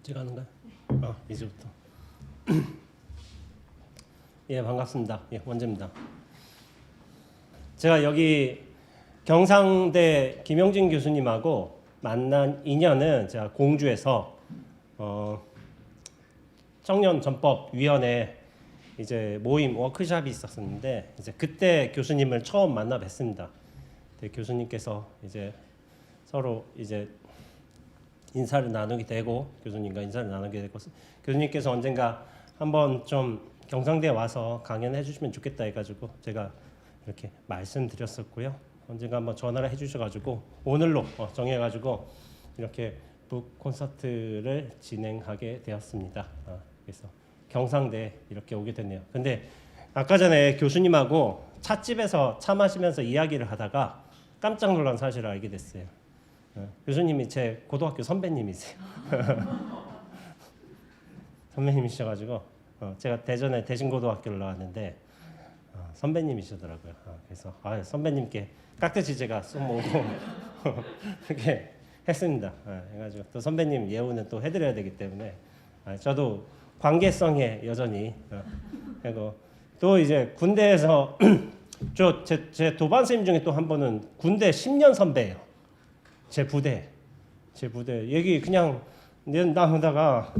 제가 하는가요? 이제부터. 예, 반갑습니다. 예, 원재입니다. 제가 여기 경상대 김영진 교수님하고 만난 인연은 제가 공주에서 청년전법위원회 이제 모임 워크숍이 있었는데 이제 그때 교수님을 처음 만나 뵀습니다. 교수님께서 이제 서로 이제 인사를 나누게 되고 교수님과 인사를 나누게 되고 교수님께서 언젠가 한번 좀 경상대에 와서 강연해 주시면 좋겠다 해가지고 제가 이렇게 말씀드렸었고요. 언젠가 한번 전화를 해주셔가지고 오늘로 정해가지고 이렇게 북 콘서트를 진행하게 되었습니다. 그래서 경상대에 이렇게 오게 됐네요. 근데 아까 전에 교수님하고 찻집에서 차 마시면서 이야기를 하다가 깜짝 놀란 사실을 알게 됐어요. 교수님이 제 고등학교 선배님이세요. 선배님이셔가지고 제가 대전에 대신고등학교를 나왔는데 선배님이시더라고요. 그래서 선배님께 깍듯이 제가 쏘모고 이렇게 했습니다. 해가지고 또 선배님 예우는 또 해드려야 되기 때문에 저도 관계성에 여전히 그리고 또 이제 군대에서 제 도반 선생님 중에 또 한 분은 군대 10년 선배예요. 제 부대 얘기 그냥 나오다가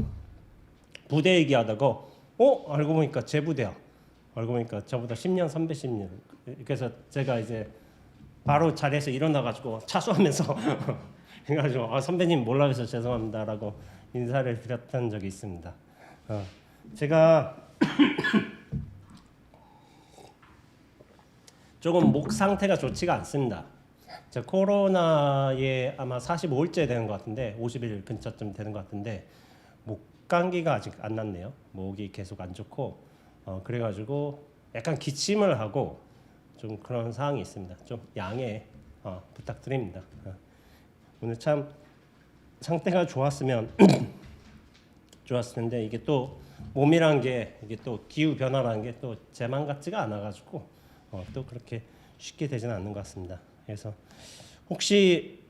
부대 얘기하다가 알고 보니까 제 부대야. 알고 보니까 저보다 10년 선배 10년. 그래서 제가 이제 바로 자리에서 일어나가지고 차수하면서 해가지고 선배님 몰라서 죄송합니다라고 인사를 드렸던 적이 있습니다. 제가 조금 목 상태가 좋지가 않습니다. 제 코로나에 아마 45일째 되는 것 같은데 50일 근처쯤 되는 것 같은데 목 감기가 아직 안 났네요. 목이 계속 안 좋고 그래가지고 약간 기침을 하고 좀 그런 상황이 있습니다. 좀 양해 부탁드립니다. 오늘 참 상태가 좋았으면 좋았을 텐데 이게 또 몸이란 게 이게 또 기후 변화라는 게 또 제 맘 같지가 않아가지고 또 그렇게 쉽게 되지는 않는 것 같습니다. 그래서 혹시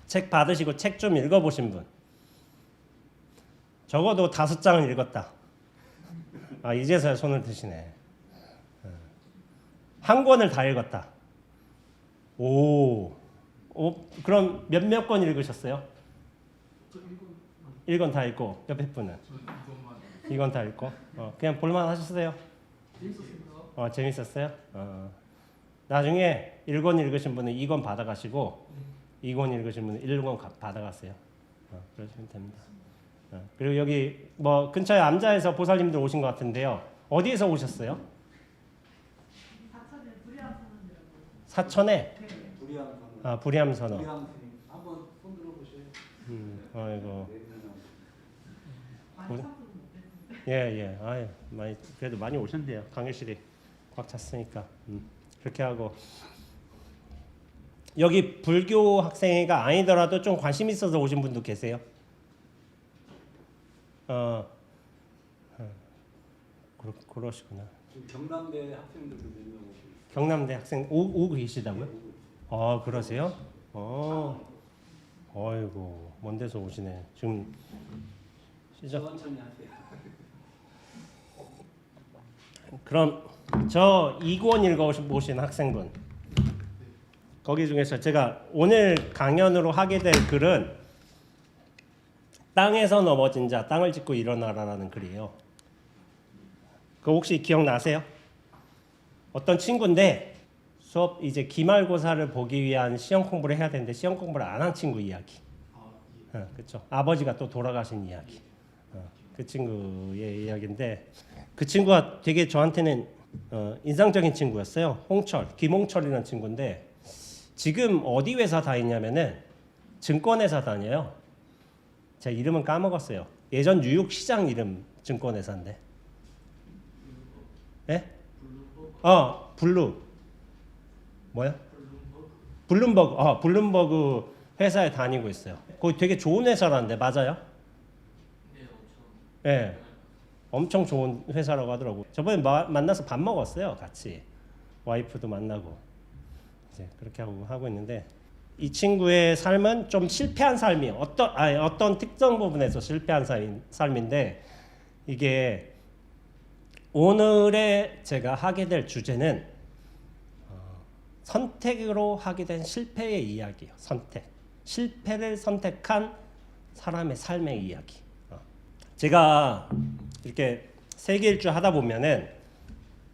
책 받으시고 책 좀 읽어보신 분? 적어도 5장을 읽었다. 이제서야 손을 드시네. 한 권을 다 읽었다. 그럼 몇몇 권 읽으셨어요? 1권 다 읽고 옆에 분은? 2권 다 읽고 그냥 볼만 하셨어요? 재밌었어요? 나중에 1권 읽으신 분은 2권 받아가시고 2권 읽으신 분은 1권 받아가세요. 그러시면 됩니다. 그리고 여기 뭐 근처에 암자에서 보살님들 오신 것 같은데요. 어디에서 오셨어요? 사천에? 불이암선어. 한번 손 들어보세요. 아이고. 예. 그래도 많이 오셨네요. 강의실이 꽉 찼으니까. 그렇게 하고 여기 불교 학생회가 아니더라도 좀 관심 있어서 오신 분도 계세요? 그러시구나. 경남대 학생들도 몇 명 오시고. 경남대 학생 오고 계시다고요? 그러세요? 아이고 먼 데서 오시네. 지금 시작. 천천히 하세요. 그럼 저 2권 읽어보신 학생분 거기 중에서 제가 오늘 강연으로 하게 될 글은 땅에서 넘어진 자 땅을 짚고 일어나라라는 글이에요. 그거 혹시 기억나세요? 어떤 친구인데 수업 이제 기말고사를 보기 위한 시험 공부를 해야 되는데 시험 공부를 안 한 친구 이야기. 그렇죠. 아버지가 또 돌아가신 이야기. 그 친구의 이야기인데 그 친구가 되게 저한테는 인상적인 친구였어요. 김홍철이라는 친구인데 지금 어디 회사 다니냐면은 증권회사 다녀요. 제 이름은 까먹었어요. 예전 뉴욕 시장 이름 증권회사인데. 예? 블루. 뭐야? 블룸버그. 블룸버그 회사에 다니고 있어요. 거기 되게 좋은 회사라는데 맞아요? 네, 엄청 좋은 회사라고 하더라고. 저번에 만나서 밥 먹었어요, 같이. 와이프도 만나고 이제 그렇게 하고 있는데 이 친구의 삶은 좀 실패한 삶이에요. 어떤 특정 부분에서 실패한 삶인데 이게 오늘의 제가 하게 될 주제는 선택으로 하게 된 실패의 이야기예요. 실패를 선택한 사람의 삶의 이야기. 제가 이렇게 세계 일주 하다 보면은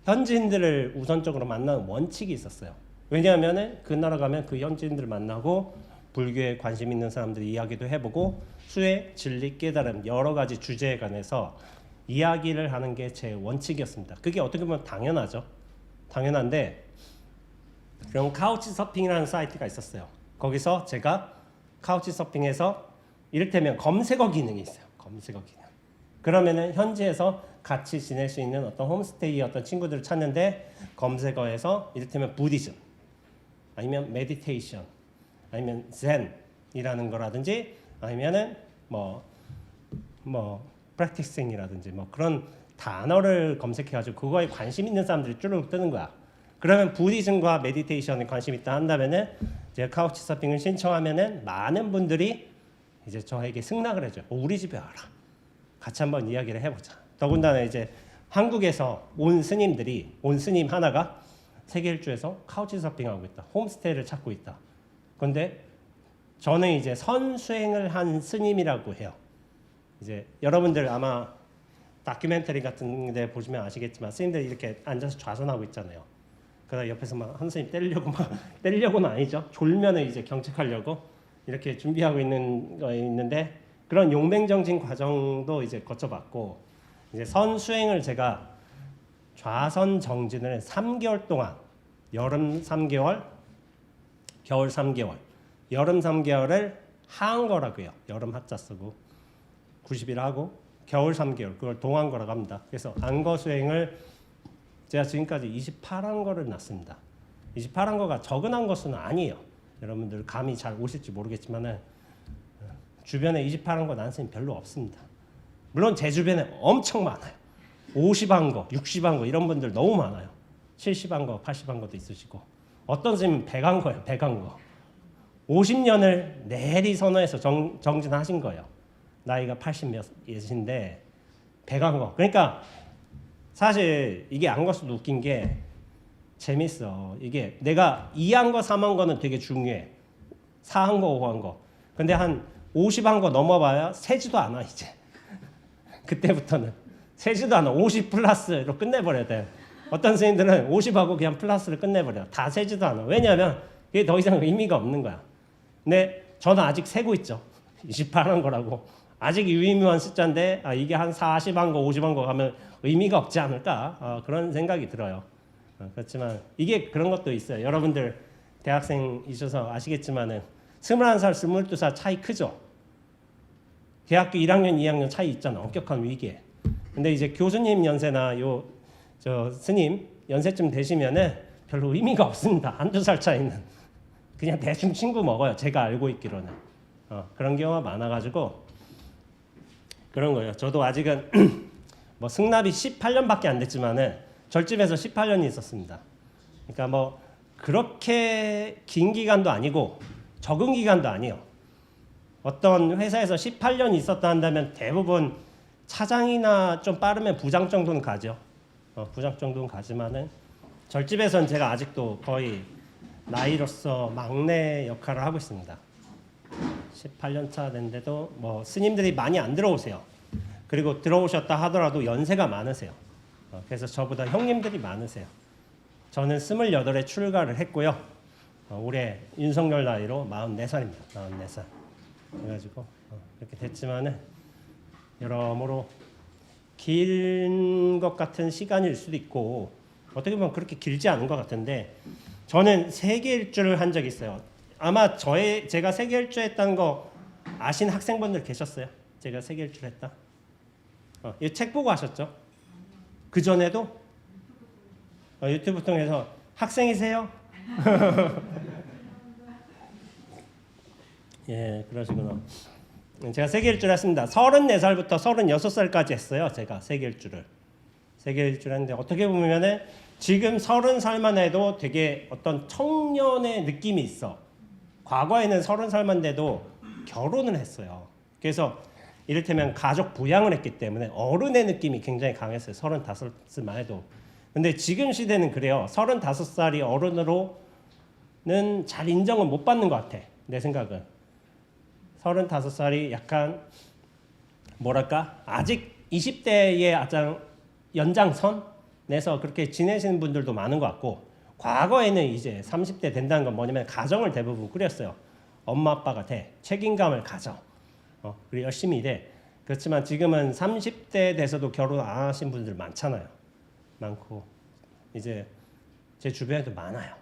현지인들을 우선적으로 만나는 원칙이 있었어요. 왜냐하면은 그 나라 가면 그 현지인들을 만나고 불교에 관심 있는 사람들 이야기도 해보고 수혜, 진리, 깨달음 여러 가지 주제에 관해서 이야기를 하는 게 제 원칙이었습니다. 그게 어떻게 보면 당연하죠. 당연한데 그럼 카우치 서핑이라는 사이트가 있었어요. 거기서 제가 카우치 서핑에서 이를테면 검색어 기능이 있어요. 검색어 기능. 그러면은 현지에서 같이 지낼 수 있는 어떤 홈스테이 어떤 친구들을 찾는데 검색어에서 이를테면 부디즘 아니면 메디테이션 아니면 젠이라는 거라든지 아니면은 뭐 practicing이라든지 뭐 그런 단어를 검색해가지고 그거에 관심 있는 사람들이 쭈르륵 뜨는 거야. 그러면 부디즘과 메디테이션에 관심 있다 한다면은 제가 카우치 서핑을 신청하면은 많은 분들이 이제 저에게 승낙을 해줘요. 우리 집에 와라. 같이 한번 이야기를 해보자. 더군다나 이제 한국에서 온 스님 하나가 세계 일주에서 카우치 서핑하고 있다. 홈스테이를 찾고 있다. 그런데 저는 이제 선수행을 한 스님이라고 해요. 이제 여러분들 아마 다큐멘터리 같은 데 보시면 아시겠지만 스님들이 이렇게 앉아서 좌선하고 있잖아요. 그러다 옆에서 막 한 스님 때리려고는 아니죠. 졸면은 이제 경책하려고 이렇게 준비하고 있는데 그런 용맹정진 과정도 이제 거쳐봤고 이제 선수행을 제가 좌선 정진을 3개월 동안 여름 3개월, 겨울 3개월, 여름 3개월을 하한거라고 해요. 여름 하자 쓰고 90일 하고 겨울 3개월 그걸 동한거라고 합니다. 그래서 안거 수행을 제가 지금까지 28한거를 났습니다. 28한거가 적은 한거수는 아니에요. 여러분들 감이 잘 오실지 모르겠지만은 주변에 28한거 난 스님 별로 없습니다. 물론 제 주변에 엄청 많아요. 50한거, 60한거 이런 분들 너무 많아요. 70한거, 80한거도 있으시고 어떤 스님은 100한거예요. 100한거. 50년을 내리 선언해서 정진하신 거예요. 나이가 80몇이신데 100한거. 그러니까 사실 이게 안거수도 웃긴 게 재밌어. 이게 내가 2한거, 3한거는 되게 중요해. 4한거, 5한거. 근데 한 50한거 넘어봐야 세지도 않아 이제. 그때부터는 세지도 않아. 50 플러스로 끝내버려야 돼. 어떤 스님들은 50하고 그냥 플러스를 끝내버려. 다 세지도 않아. 왜냐하면 그게 더 이상 의미가 없는 거야. 근데 저는 아직 세고 있죠. 28한 거라고. 아직 유의미한 숫자인데 이게 한 40한 거, 50한 거 가면 의미가 없지 않을까? 그런 생각이 들어요. 그렇지만 이게 그런 것도 있어요. 여러분들 대학생이셔서 아시겠지만은 21살, 22살 차이 크죠? 대학교 1학년, 2학년 차이 있잖아. 엄격한 위기에. 근데 이제 교수님 연세나 저 스님 연세쯤 되시면은 별로 의미가 없습니다. 한두 살 차이는. 그냥 대충 친구 먹어요. 제가 알고 있기로는. 그런 경우가 많아가지고 그런 거예요. 저도 아직은 뭐 승납이 18년밖에 안 됐지만은 절집에서 18년이 있었습니다. 그러니까 뭐 그렇게 긴 기간도 아니고 적은 기간도 아니에요. 어떤 회사에서 18년 있었다 한다면 대부분 차장이나 좀 빠르면 부장 정도는 가죠. 부장 정도는 가지만은 절집에서는 제가 아직도 거의 나이로서 막내 역할을 하고 있습니다. 18년 차 됐는데도 뭐 스님들이 많이 안 들어오세요. 그리고 들어오셨다 하더라도 연세가 많으세요. 그래서 저보다 형님들이 많으세요. 저는 28에 출가를 했고요. 올해 윤석열 나이로 44살입니다. 44살. 그래가지고 이렇게 됐지만은 여러모로 긴 것 같은 시간일 수도 있고 어떻게 보면 그렇게 길지 않은 것 같은데 저는 세계 일주를 한 적이 있어요. 아마 제가 세계 일주 했다는 거 아신 학생분들 계셨어요? 제가 세계 일주를 했다. 이 책 보고 하셨죠? 그 전에도 유튜브 통해서 학생이세요? 예, 그러시구나. 제가 세계 일주를 했습니다. 34살부터 36살까지 했어요. 제가 세계 일주를 했는데 어떻게 보면은 지금 30살만 해도 되게 어떤 청년의 느낌이 있어. 과거에는 30살만 돼도 결혼을 했어요. 그래서 이를테면 가족 부양을 했기 때문에 어른의 느낌이 굉장히 강했어요. 35살만 해도. 근데 지금 시대는 그래요. 35살이 어른으로는 잘 인정을 못 받는 것 같아. 내 생각은. 35살이 약간 뭐랄까 아직 20대의 가장 연장선에서 그렇게 지내시는 분들도 많은 것 같고, 과거에는 이제 30대 된다는 건 뭐냐면 가정을 대부분 꾸렸어요. 엄마 아빠가 돼 책임감을 가져 그리고 열심히 일해. 그렇지만 지금은 30대 돼서도 결혼 안 하신 분들 많잖아요. 많고 이제 제 주변에도 많아요.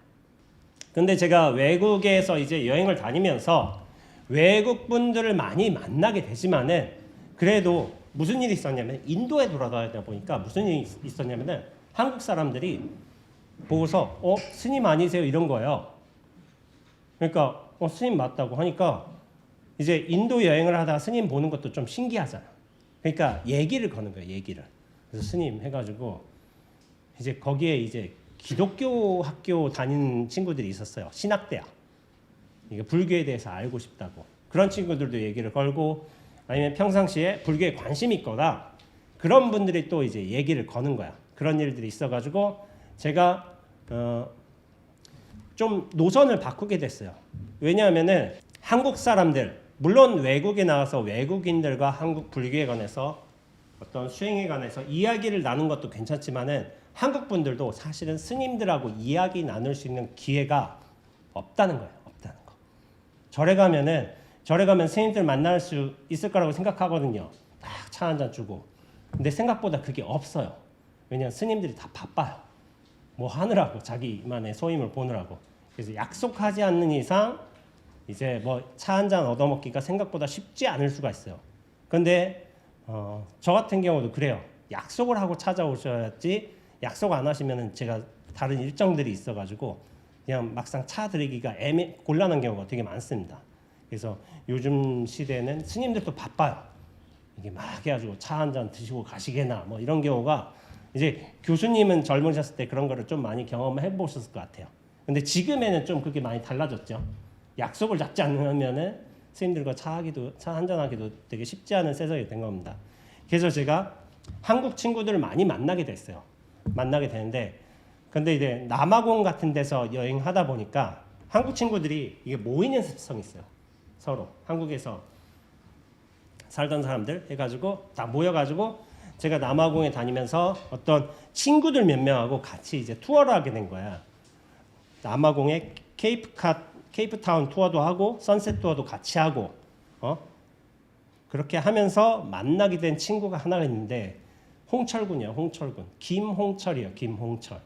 근데 제가 외국에서 이제 여행을 다니면서 외국 분들을 많이 만나게 되지만은 그래도 무슨 일이 있었냐면 인도에 돌아다니다 보니까 무슨 일이 있었냐면은 한국 사람들이 보고서 스님 아니세요 이런 거예요. 그러니까 스님 맞다고 하니까 이제 인도 여행을 하다가 스님 보는 것도 좀 신기하잖아. 그러니까 얘기를 거는 거예요. 얘기를. 그래서 스님 해가지고 이제 거기에 이제 기독교 학교 다니는 친구들이 있었어요. 신학대학. 이게 불교에 대해서 알고 싶다고. 그런 친구들도 얘기를 걸고, 아니면 평상시에 불교에 관심이 있거나 그런 분들이 또 이제 얘기를 거는 거야. 그런 일들이 있어가지고 제가 좀 노선을 바꾸게 됐어요. 왜냐하면은 한국 사람들, 물론 외국에 나와서 외국인들과 한국 불교에 관해서 어떤 수행에 관해서 이야기를 나눈 것도 괜찮지만은 한국 분들도 사실은 스님들하고 이야기 나눌 수 있는 기회가 없다는 거예요. 없다는 거. 절에 가면 스님들 만날 수 있을 거라고 생각하거든요. 딱 차 한 잔 주고. 근데 생각보다 그게 없어요. 왜냐하면 스님들이 다 바빠요. 뭐 하느라고, 자기만의 소임을 보느라고. 그래서 약속하지 않는 이상 이제 뭐 차 한 잔 얻어먹기가 생각보다 쉽지 않을 수가 있어요. 근데 저 같은 경우도 그래요. 약속을 하고 찾아오셔야지, 약속 안 하시면은 제가 다른 일정들이 있어가지고 그냥 막상 차 드리기가 곤란한 경우가 되게 많습니다. 그래서 요즘 시대에는 스님들도 바빠요. 이게 막 해가지고 차 한 잔 드시고 가시게나 뭐 이런 경우가, 이제 교수님은 젊으셨을 때 그런 거를 좀 많이 경험해 보셨을 것 같아요. 근데 지금에는 좀 그게 많이 달라졌죠. 약속을 잡지 않으면은 스님들과 차 한 잔 하기도 되게 쉽지 않은 세상이 된 겁니다. 그래서 제가 한국 친구들을 많이 만나게 됐어요. 만나게 되는데, 근데 이제 남아공 같은 데서 여행하다 보니까 한국 친구들이 이게 모이는 습성이 있어요. 서로 한국에서 살던 사람들 해가지고 다 모여가지고 제가 남아공에 다니면서 어떤 친구들 몇 명하고 같이 이제 투어를 하게 된 거야. 남아공에 케이프타운 투어도 하고 선셋 투어도 같이 하고 그렇게 하면서 만나게 된 친구가 하나가 있는데, 홍철군이에요. 홍철군. 김홍철이에요. 김홍철.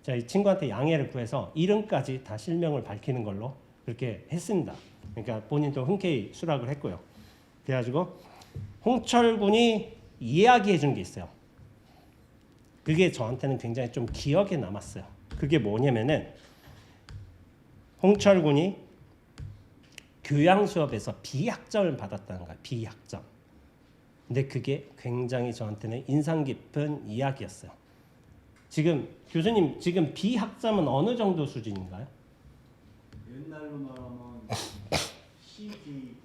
제가 이 친구한테 양해를 구해서 이름까지 다 실명을 밝히는 걸로 그렇게 했습니다. 그러니까 본인도 흔쾌히 수락을 했고요. 그래가지고 홍철군이 이야기해 준 게 있어요. 그게 저한테는 굉장히 좀 기억에 남았어요. 그게 뭐냐면은 홍철군이 교양 수업에서 비학점을 받았다는 거야. 비학점. 근데 그게 굉장히 저한테는 인상 깊은 이야기였어요. 지금 교수님, 지금 비학점은 어느 정도 수준인가요? 옛날로 말하면 CT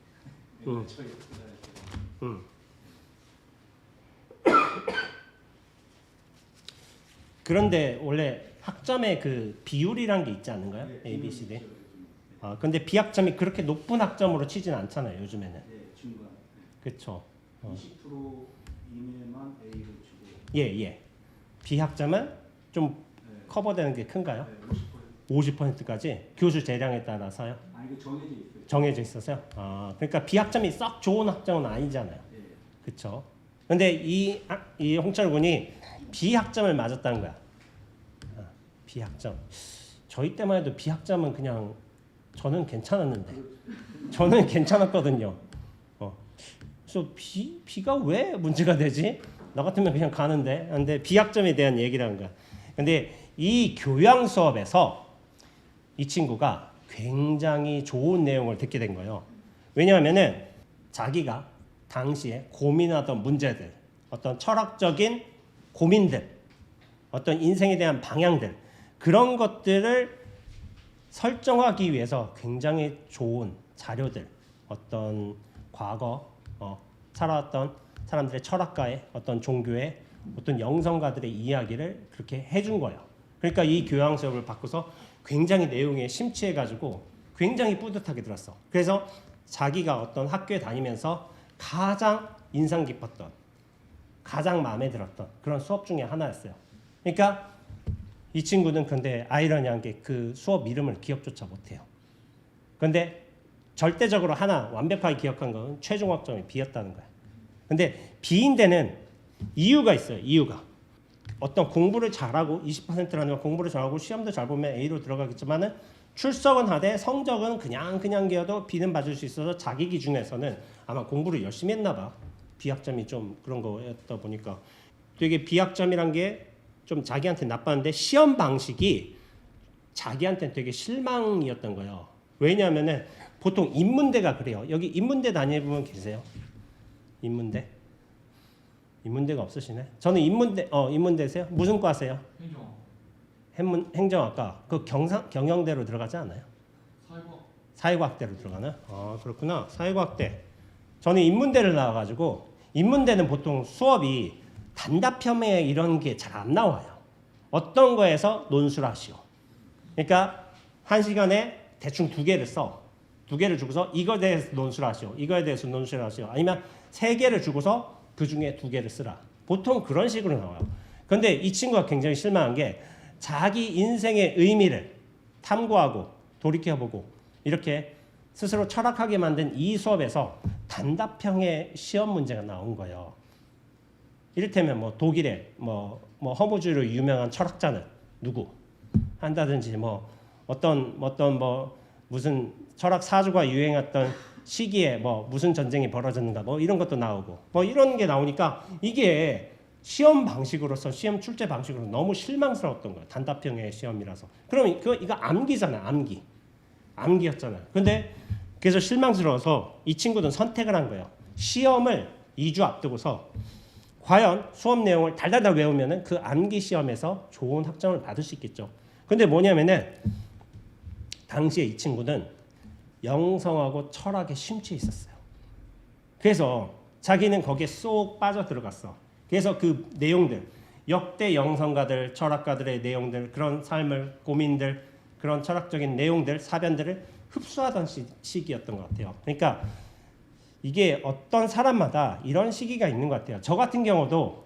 그런데 원래 학점의 그 비율이란 게 있지 않는가요? 네, A, B, C, D. 근데 비학점이 그렇게 높은 학점으로 치진 않잖아요, 요즘에는. 네, 중간. 그렇죠. 20% 이내만 A를 주고. 예. 비학점은 좀 네. 커버되는 게 큰가요? 네, 50%까지 교수 재량에 따라서요. 이거 정해져 있어요. 정해져 있어서요. 그러니까 비학점이 썩 좋은 학점은 아니잖아요. 네. 그렇죠. 근데 이 홍철군이 비학점을 맞았다는 거야. 비학점. 저희 때만 해도 비학점은 그냥 저는 괜찮았는데. 저는 괜찮았거든요. 그래서 비가 왜 문제가 되지? 나 같으면 그냥 가는데. 근데 비학점에 대한 얘기를 한 거야. 근데 이 교양 수업에서 이 친구가 굉장히 좋은 내용을 듣게 된 거예요. 왜냐하면은 자기가 당시에 고민하던 문제들, 어떤 철학적인 고민들, 어떤 인생에 대한 방향들, 그런 것들을 설정하기 위해서 굉장히 좋은 자료들, 어떤 과거 살아왔던 사람들의 철학가의 어떤 종교의 어떤 영성가들의 이야기를 그렇게 해준 거예요. 그러니까 이 교양 수업을 받고서 굉장히 내용에 심취해가지고 굉장히 뿌듯하게 들었어. 그래서 자기가 어떤 학교에 다니면서 가장 인상 깊었던, 가장 마음에 들었던 그런 수업 중에 하나였어요. 그러니까 이 친구는 근데 아이러니한 게 그 수업 이름을 기억조차 못해요. 근데 절대적으로 하나 완벽하게 기억한 건 최종 학점이 B였다는 거예요. 근데 B인데는 이유가 있어요. 이유가 어떤 공부를 잘하고 20%라는 건 공부를 잘하고 시험도 잘 보면 A로 들어가겠지만은 출석은 하되 성적은 그냥 기어도 B는 받을 수 있어서 자기 기준에서는 아마 공부를 열심히 했나 봐. B학점이 좀 그런 거였다 보니까 되게 B학점이란 게 좀 자기한테 나빴는데 시험 방식이 자기한테는 되게 실망이었던 거예요. 왜냐하면은 보통 인문대가 그래요. 여기 인문대 다니는 계세요? 인문대? 인문대가 없으시네. 저는 인문대세요? 무슨 과세요? 행정학과. 그 경영대로 들어가지 않아요? 사회과학대로 들어가나? 아 그렇구나. 사회과학대. 저는 인문대를 나와가지고 인문대는 보통 수업이 단답형에 이런 게 잘 안 나와요. 어떤 거에서 논술을 하시오. 그러니까 한 시간에 대충 2개를 써. 2개를 주고서 이거에 대해서 논술을 하시오. 이거에 대해서 논술을 하시오. 아니면 3개를 주고서 그 중에 2개를 쓰라. 보통 그런 식으로 나와요. 근데 이 친구가 굉장히 실망한 게 자기 인생의 의미를 탐구하고 돌이켜보고 이렇게 스스로 철학하게 만든 이 수업에서 단답형의 시험 문제가 나온 거예요. 이를테면 뭐 독일의 뭐 허무주의로 유명한 철학자는 누구 한다든지 뭐 어떤 뭐 무슨 철학 사주가 유행했던 시기에 뭐 무슨 전쟁이 벌어졌는가 뭐 이런 것도 나오고 뭐 이런 게 나오니까 이게 시험 방식으로서 시험 출제 방식으로 너무 실망스러웠던 거예요. 단답형의 시험이라서. 그럼 이거 암기잖아요. 암기였잖아요. 근데 그래서 실망스러워서 이 친구는 선택을 한 거예요. 시험을 2주 앞두고서 과연 수업 내용을 달달달 외우면은 그 암기 시험에서 좋은 학점을 받을 수 있겠죠. 근데 뭐냐면은 당시에 이 친구는 영성하고 철학에 심취해 있었어요. 그래서 자기는 거기에 쏙 빠져 들어갔어. 그래서 그 내용들, 역대 영성가들, 철학가들의 내용들, 그런 삶을, 고민들, 그런 철학적인 내용들, 사변들을 흡수하던 시기였던 것 같아요. 그러니까 이게 어떤 사람마다 이런 시기가 있는 것 같아요. 저 같은 경우도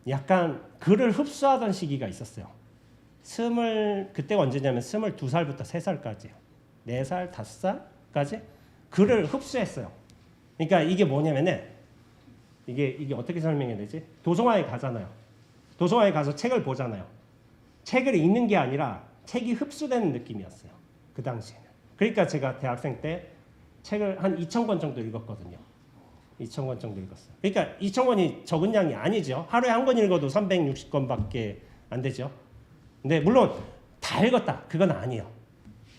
약간 글을 흡수하던 시기가 있었어요. 그때가 언제냐면 22살부터 3살까지요. 4살, 5살까지 글을 흡수했어요. 그러니까 이게 뭐냐면은 이게 어떻게 설명해야 되지? 도서관에 가잖아요. 도서관에 가서 책을 보잖아요. 책을 읽는 게 아니라 책이 흡수되는 느낌이었어요. 그 당시에는. 그러니까 제가 대학생 때 책을 한 2,000권 정도 읽었거든요. 2,000권 정도 읽었어요. 그러니까 2,000권이 적은 양이 아니죠. 하루에 한 권 읽어도 360권밖에 안 되죠. 근데 물론 다 읽었다. 그건 아니에요.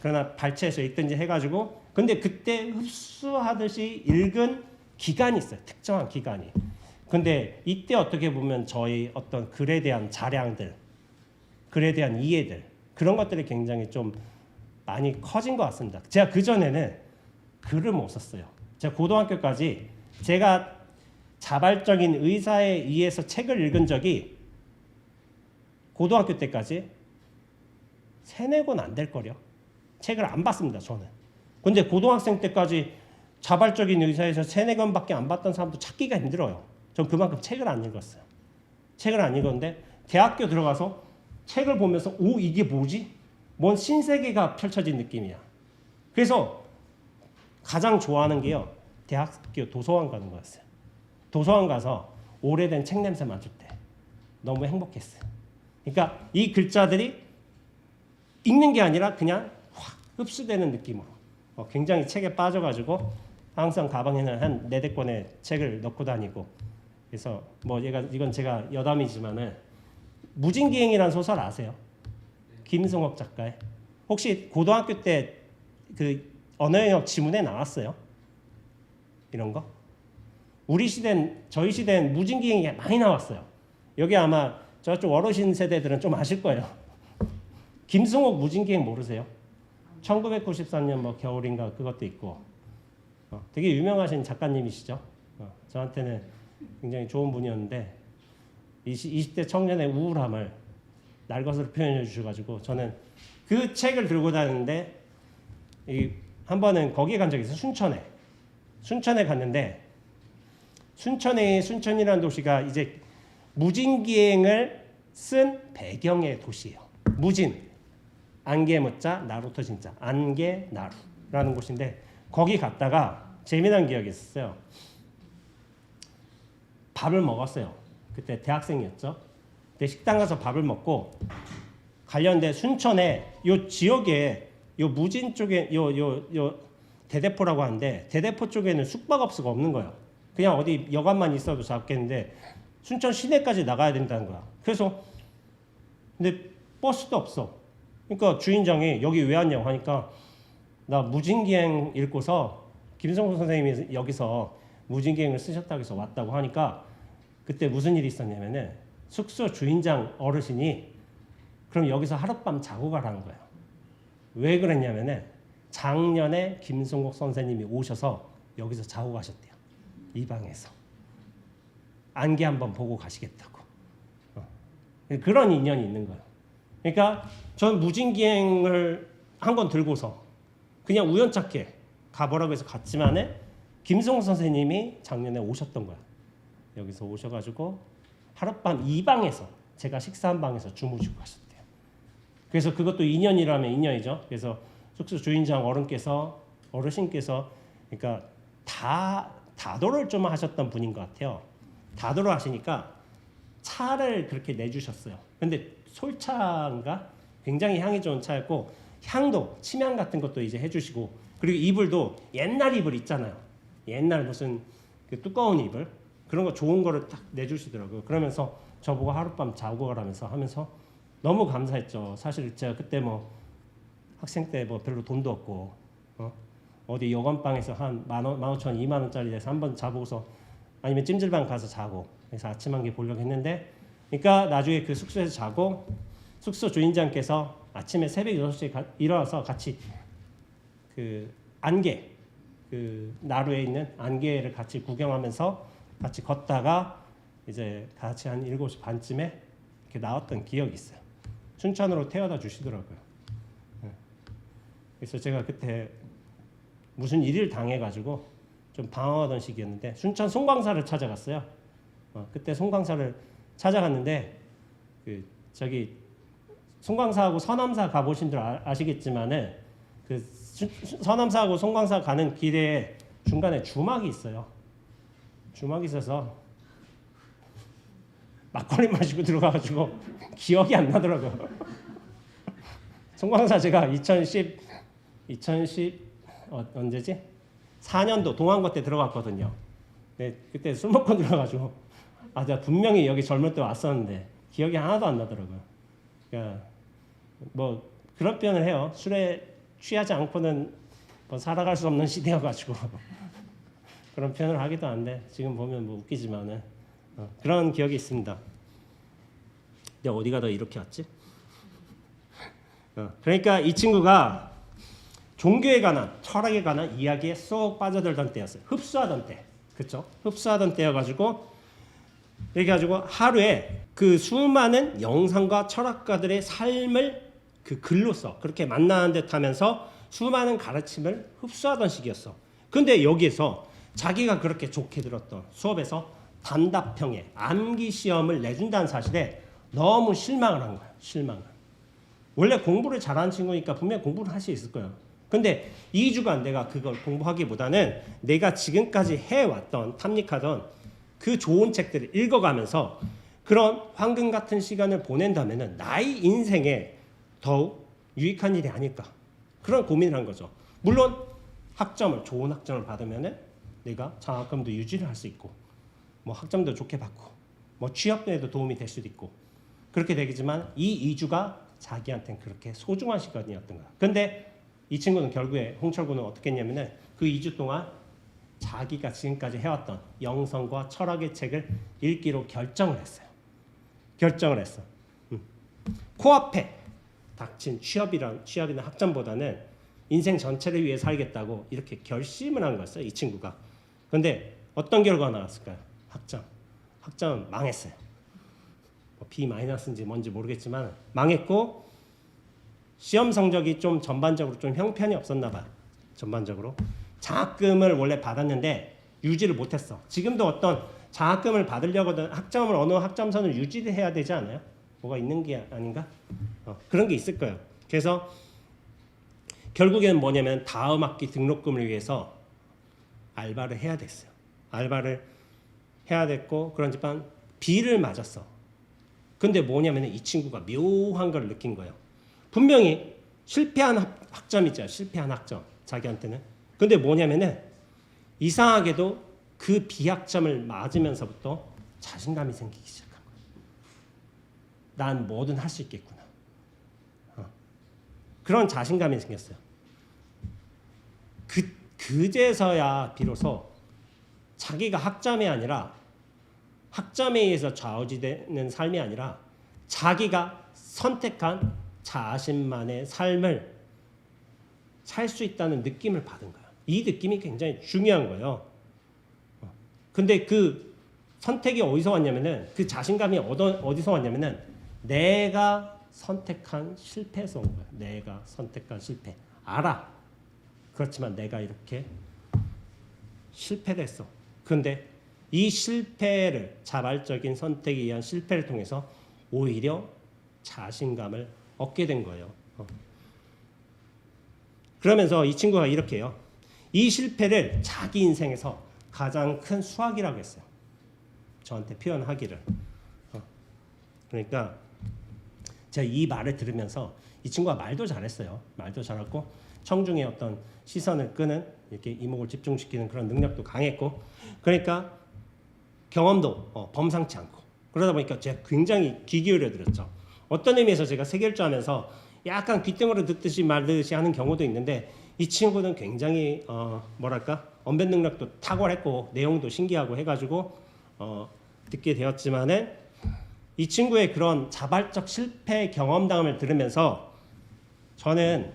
그러나 발췌해서 읽든지 해가지고 근데 그때 흡수하듯이 읽은 기간이 있어요. 특정한 기간이. 근데 이때 어떻게 보면 저희 어떤 글에 대한 자량들, 글에 대한 이해들 그런 것들이 굉장히 좀 많이 커진 것 같습니다. 제가 그전에는 글을 못 썼어요. 제가 고등학교까지 제가 자발적인 의사에 의해서 책을 읽은 적이 고등학교 때까지 3-4권 안 될 거려. 책을 안 봤습니다. 저는. 근데 고등학생 때까지 자발적인 의사에서 3-4권밖에 안 봤던 사람도 찾기가 힘들어요. 전 그만큼 책을 안 읽었어요. 책을 안 읽었는데 대학교 들어가서 책을 보면서 오 이게 뭐지? 뭔 신세계가 펼쳐진 느낌이야. 그래서 가장 좋아하는 게요. 대학교 도서관 가는 거였어요. 도서관 가서 오래된 책 냄새 맡을 때 너무 행복했어요. 그러니까 이 글자들이 읽는 게 아니라 그냥 확 흡수되는 느낌으로 굉장히 책에 빠져가지고 항상 가방에는 한 4-5권의 책을 넣고 다니고 그래서 뭐 이건 제가 여담이지만은 무진기행이라는 소설 아세요? 김승옥 작가의. 혹시 고등학교 때 그 언어영역 지문에 나왔어요? 이런 거? 저희 시대는 무진기행이 많이 나왔어요. 여기 아마 저쪽 어르신 세대들은 좀 아실 거예요. 김승옥 무진기행 모르세요? 1993년 뭐 겨울인가 그것도 있고 되게 유명하신 작가님이시죠. 저한테는 굉장히 좋은 분이었는데 20대 청년의 우울함을 날것으로 표현해 주셔가지고 저는 그 책을 들고 다니는데 한 번은 거기에 간 적이 있어요. 순천에 갔는데 순천이라는 도시가 이제 무진기행을 쓴 배경의 도시예요. 무진, 안개무자, 나루터 진짜, 안개나루라는 곳인데 거기 갔다가 재미난 기억이 있었어요. 밥을 먹었어요. 그때 대학생이었죠. 그때 식당 가서 밥을 먹고 관련된 순천에 요 지역에 요 무진 쪽에 요 대대포라고 하는데 대대포 쪽에는 숙박업소가 없는 거예요. 그냥 어디 여관만 있어도 잡겠는데 순천 시내까지 나가야 된다는 거야. 그래서 근데 버스도 없어. 그러니까 주인장이 여기 왜 왔냐고 하니까 나 무진기행 읽고서 김성호 선생님이 여기서 무진기행을 쓰셨다고 해서 왔다고 하니까 그때 무슨 일이 있었냐면은 숙소 주인장 어르신이 그럼 여기서 하룻밤 자고 가라는 거예요. 왜 그랬냐면은 작년에 김성국 선생님이 오셔서 여기서 자고 가셨대요. 이 방에서 안개 한번 보고 가시겠다고. 그런 인연이 있는 거예요. 그러니까 전 무진기행을 한 권 들고서 그냥 우연찮게 가보라고 해서 갔지만은 김성국 선생님이 작년에 오셨던 거야. 여기서 오셔가지고 하룻밤 이 방에서 제가 식사한 방에서 주무시고 가셨대요. 그래서 그것도 인연이라면 인연이죠. 그래서 숙소 주인장 어르신께서 그러니까 다도를 좀 하셨던 분인 것 같아요. 다도를 하시니까 차를 그렇게 내주셨어요. 근데 솔차인가 굉장히 향이 좋은 차였고 향도 침향 같은 것도 이제 해주시고 그리고 이불도 옛날 이불 있잖아요. 옛날 무슨 그 두꺼운 이불 그런 거 좋은 거를 딱 내주시더라고요. 그러면서 저보고 하룻밤 자고 가라면서 하면서 너무 감사했죠. 사실 제가 그때 뭐 학생 때 뭐 별로 돈도 없고 어디 여관방에서 한 15,000원, 20,000원짜리 돼서 한번 자보고서 아니면 찜질방 가서 자고 그래서 아침 한 개 보려고 했는데 그러니까 나중에 그 숙소에서 자고 숙소 주인장께서 아침에 새벽 6시에 일어나서 같이 그 안개 그 나루에 있는 안개를 같이 구경하면서 같이 걷다가 이제 같이 한 7시 반쯤에 이렇게 나왔던 기억이 있어요. 순천으로 태워다 주시더라고요. 그래서 제가 그때 무슨 일을 당해가지고 좀 방황하던 시기였는데 순천 송광사를 찾아갔어요. 그때 송광사를 찾아갔는데 그 저기 송광사하고 서남사 가보신 줄 아시겠지만은 그 서남사하고 송광사 가는 길에 중간에 주막이 있어요. 주막이 있어서 막걸리 마시고 들어가가지고 기억이 안 나더라고요. 송광사 제가 2010 언제지? 4년도 동안고 때 들어갔거든요. 네, 그때 술 먹고 들어가가지고 제가 분명히 여기 젊을 때 왔었는데 기억이 하나도 안 나더라고요. 그러니까 뭐 그런 표현을 해요. 술에 취하지 않고는 뭐 살아갈 수 없는 시대여가지고 그런 표현을 하기도 한데 지금 보면 뭐 웃기지만은 그런 기억이 있습니다. 내가 어디 가다 이렇게 왔지? 그러니까 이 친구가 종교에 관한 철학에 관한 이야기에 쏙 빠져들던 때였어요. 흡수하던 때, 그렇죠? 흡수하던 때여가지고 그래가지고 하루에 그 수많은 영상과 철학가들의 삶을 그 글로써 그렇게 만나는 듯하면서 수많은 가르침을 흡수하던 시기였어. 근데 여기에서 자기가 그렇게 좋게 들었던 수업에서 단답형의 암기 시험을 내준다는 사실에 너무 실망을 한 거야. 실망을. 원래 공부를 잘하는 친구니까 분명히 공부를 할 수 있을 거예요. 근데 2주간 내가 그걸 공부하기보다는 내가 지금까지 해왔던 탐닉하던 그 좋은 책들을 읽어가면서 그런 황금 같은 시간을 보낸다면 나의 인생에 더욱 유익한 일이 아닐까 그런 고민을 한 거죠. 물론 좋은 학점을 받으면 내가 장학금도 유지를 할 수 있고 뭐 학점도 좋게 받고 뭐 취업에도 도움이 될 수도 있고 그렇게 되겠지만 이 2주가 자기한테는 그렇게 소중한 시간이었던 거야. 근데 이 친구는 결국에 홍철구는 어떻게 했냐면은 그 2주 동안 자기가 지금까지 해왔던 영성과 철학의 책을 읽기로 결정을 했어요. 결정을 했어. 코앞에 닥친 취업이나 학점보다는 인생 전체를 위해 살겠다고 이렇게 결심을 한 거였어요. 이 친구가. 근데 어떤 결과가 나왔을까요? 학점은 망했어요. 뭐 B-인지 뭔지 모르겠지만 망했고 시험 성적이 좀 전반적으로 좀 형편이 없었나 봐요. 전반적으로. 장학금을 원래 받았는데 유지를 못했어. 지금도 어떤 장학금을 받으려거든 학점을 어느 학점선을 유지해야 되지 않아요? 뭐가 있는 게 아닌가? 그런 게 있을 거예요. 그래서 결국에는 뭐냐면 다음 학기 등록금을 위해서 알바를 해야 됐어요. 알바를 해야 됐고 그런지만 B를 맞았어. 근데 뭐냐면 이 친구가 묘한 걸 느낀 거예요. 분명히 실패한 학점이죠. 실패한 학점 자기한테는. 근데 뭐냐면은 이상하게도 그 비학점을 맞으면서부터 자신감이 생기기 시작한 거예요. 난 뭐든 할 수 있겠구나. 그런 자신감이 생겼어요. 그제서야 비로소 자기가 학점이 아니라 학점에 의해서 좌우지되는 삶이 아니라 자기가 선택한 자신만의 삶을 살 수 있다는 느낌을 받은 거예요. 이 느낌이 굉장히 중요한 거예요. 근데 그 선택이 어디서 왔냐면은 그 자신감이 어디서 왔냐면은 내가 선택한 실패에서 온 거예요. 내가 선택한 실패. 알아. 그렇지만 내가 이렇게 실패를 했어. 근데 이 실패를 자발적인 선택에 의한 실패를 통해서 오히려 자신감을 얻게 된 거예요. 그러면서 이 친구가 이렇게 해요. 이 실패를 자기 인생에서 가장 큰 수학이라고 했어요. 저한테 표현하기를. 그러니까 제가 이 말을 들으면서 이 친구가 말도 잘했어요. 말도 잘했고 청중의 어떤 시선을 끄는 이렇게 이목을 집중시키는 그런 능력도 강했고 그러니까 경험도 범상치 않고 그러다 보니까 제가 굉장히 귀 기울여 들었죠. 어떤 의미에서 제가 세결조하면서 약간 귓등으로 듣듯이 말듯이 하는 경우도 있는데 이 친구는 굉장히 뭐랄까 언변 능력도 탁월했고 내용도 신기하고 해가지고 듣게 되었지만은 이 친구의 그런 자발적 실패 경험담을 들으면서 저는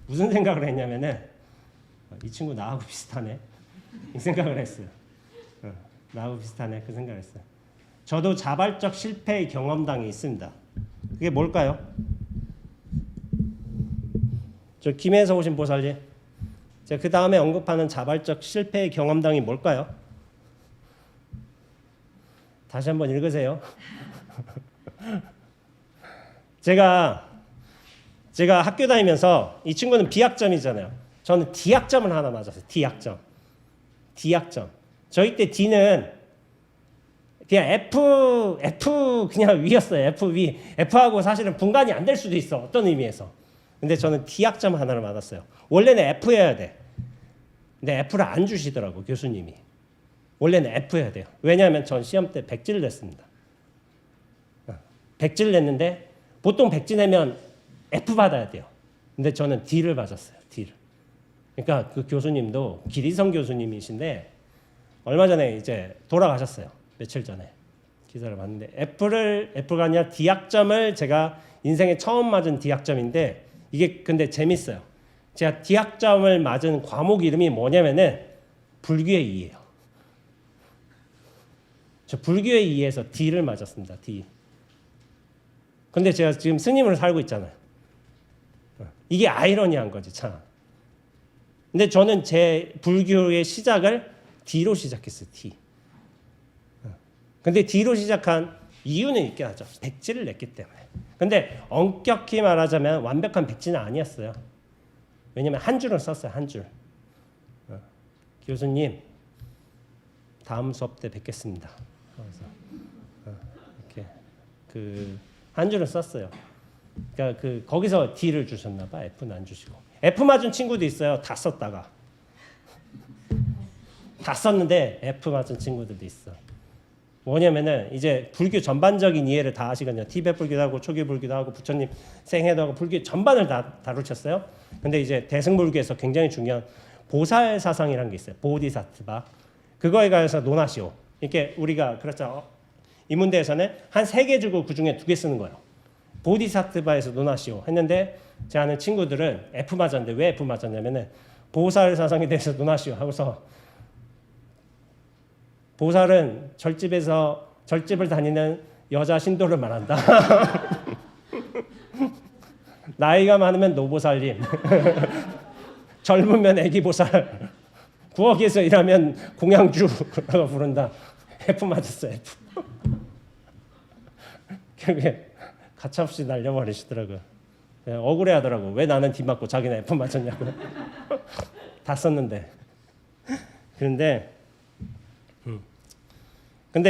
무슨 생각을 했냐면은 이 친구 나하고 비슷하네 이 생각을 했어요. 나하고 비슷하네 그 생각을 했어요. 저도 자발적 실패의 경험담이 있습니다. 그게 뭘까요? 저 김해에서 오신 보살님, 제가 그 다음에 언급하는 자발적 실패의 경험담이 뭘까요? 다시 한번 읽으세요. 제가 학교 다니면서 이 친구는 B학점이잖아요. 저는 D학점을 하나 맞았어요. D학점. 저희 때 D는 그냥 F 그냥 위였어요. F 위. F하고 사실은 분간이 안 될 수도 있어. 어떤 의미에서. 근데 저는 D학점 하나를 받았어요. 원래는 F여야 돼. 근데 F를 안 주시더라고 교수님이. 원래는 F여야 돼요. 왜냐하면 전 시험 때 100질 냈습니다. 100질 냈는데 보통 100질 내면 F 받아야 돼요. 근데 저는 D를 받았어요. D를. 그러니까 그 교수님도 기리성 교수님이신데 얼마 전에 이제 돌아가셨어요. 며칠 전에 기사를 봤는데 F가 아니라 D학점을 제가 인생에 처음 맞은 D학점인데 이게 근데 재밌어요. 제가 D학점을 맞은 과목 이름이 뭐냐면은 불교의 이예요. 저 불교의 이에서 D를 맞았습니다. D. 근데 제가 지금 스님으로 살고 있잖아요. 이게 아이러니한 거지 참. 근데 저는 제 불교의 시작을 D로 시작했어요. D. 근데 D로 시작한 이유는 있긴 하죠. 백지를 냈기 때문에. 근데 엄격히 말하자면 완벽한 백지는 아니었어요. 왜냐면 한 줄을 썼어요. 한 줄. 교수님 다음 수업 때 뵙겠습니다. 그래서 이렇게 그 한 줄을 썼어요. 그러니까 거기서 D를 주셨나 봐. F는 안 주시고. F 맞은 친구도 있어요. 다 썼다가. 다 썼는데 F 맞은 친구들도 있어. 뭐냐면은 이제 불교 전반적인 이해를 다 하시거든요. 티베트 불교도 하고 초기 불교도 하고 부처님 생애도 하고 불교 전반을 다 다루셨어요. 근데 이제 대승불교에서 굉장히 중요한 보살 사상이라는 게 있어요. 보디사트바. 그거에 관해서 논하시오. 이렇게 우리가 그렇죠. 이 문제에서는 한 3개 주고 그 중에 2개 쓰는 거예요. 보디사트바에서 논하시오 했는데 제 아는 친구들은 F 맞았는데 왜 F 맞았냐면은 보살 사상에 대해서 논하시오 하고서 보살은 절집을 다니는 여자 신도를 말한다. 나이가 많으면 노보살님, 젊으면 애기보살, 부엌에서 일하면 공양주라고 부른다. F 맞았어, F. 결국에 가차없이 날려버리시더라고요. 억울해하더라고. 왜 나는 D 맞고 자기는 F 맞았냐고. 다 썼는데. 근데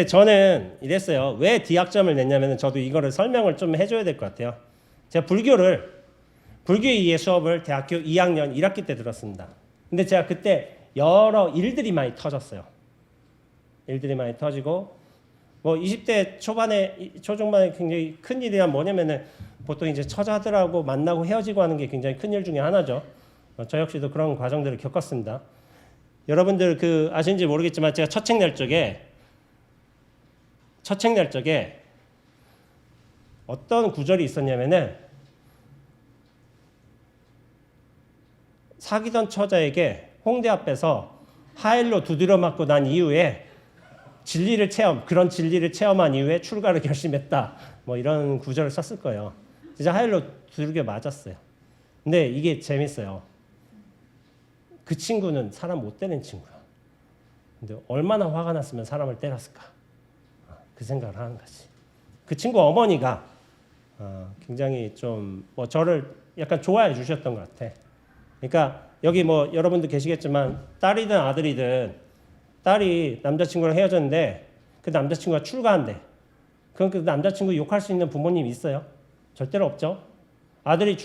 저는 이랬어요. 왜 D학점을 냈냐면 저도 이거를 설명을 좀 해줘야 될 것 같아요. 제가 불교의 2의 수업을 대학교 2학년 1학기 때 들었습니다. 근데 제가 그때 여러 일들이 많이 터졌어요. 일들이 많이 터지고 뭐 20대 초중반에 굉장히 큰 일이란 뭐냐면은 보통 이제 처자들하고 만나고 헤어지고 하는 게 굉장히 큰 일 중에 하나죠. 저 역시도 그런 과정들을 겪었습니다. 여러분들 아시는지 모르겠지만 제가 첫 책 낼 적에 어떤 구절이 있었냐면은 사귀던 처자에게 홍대 앞에서 하일로 두드려 맞고 난 이후에 그런 진리를 체험한 이후에 출가를 결심했다. 뭐 이런 구절을 썼을 거예요. 진짜 하일로 두들겨 맞았어요. 근데 이게 재밌어요. 그 친구는 사람 못 때리는 친구야. 근데 얼마나 화가 났으면 사람을 때렸을까? 그 생각을 하는 거지. 그 친구 어머니가 굉장히 좀 뭐 저를 약간 좋아해 주셨던 것 같아. 그러니까 여기 뭐 여러분도 계시겠지만 딸이든 아들이든 딸이 남자친구랑 헤어졌는데 그 남자친구가 출가한대. 그럼 그 남자친구 욕할 수 있는 부모님 있어요? 절대로 없죠. 아들이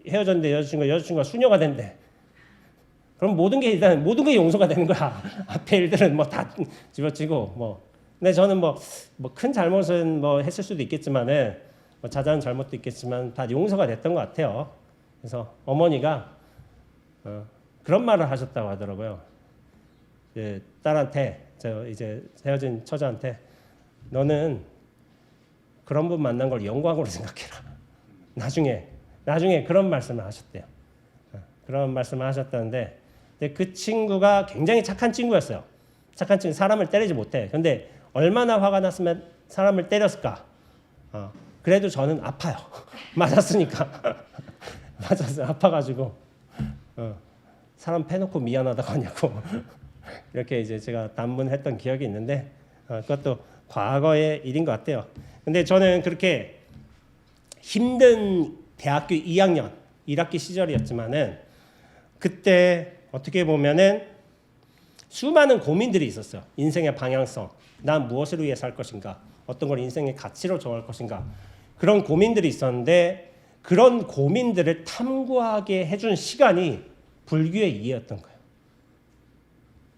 헤어졌는데 여자친구가 수녀가 된대. 그럼 모든 게 용서가 되는 거야. 앞에 일들은 뭐 다 집어치고 뭐. 근데 저는 뭐 큰 잘못은 뭐 했을 수도 있겠지만은 뭐 자잘한 잘못도 있겠지만 다 용서가 됐던 것 같아요. 그래서 어머니가 그런 말을 하셨다고 하더라고요. 딸한테 이제 헤어진 처자한테 너는 그런 분 만난 걸 영광으로 생각해라. 나중에 그런 말씀을 하셨대요. 그런 말씀을 하셨다는데 근데 그 친구가 굉장히 착한 친구였어요. 착한 친구, 사람을 때리지 못해. 근데 얼마나 화가 났으면 사람을 때렸을까? 그래도 저는 아파요. 맞았으니까. 맞았어요. 아파가지고 사람 패놓고 미안하다고 하냐고 이렇게 이제 제가 단문했던 기억이 있는데 그것도 과거의 일인 것 같아요. 근데 저는 그렇게 힘든 대학교 2학년 1학기 시절이었지만은 그때 어떻게 보면은 수많은 고민들이 있었어요. 인생의 방향성, 난 무엇을 위해 살 것인가, 어떤 걸 인생의 가치로 정할 것인가 그런 고민들이 있었는데 그런 고민들을 탐구하게 해준 시간이 불교의 이해였던 거예요.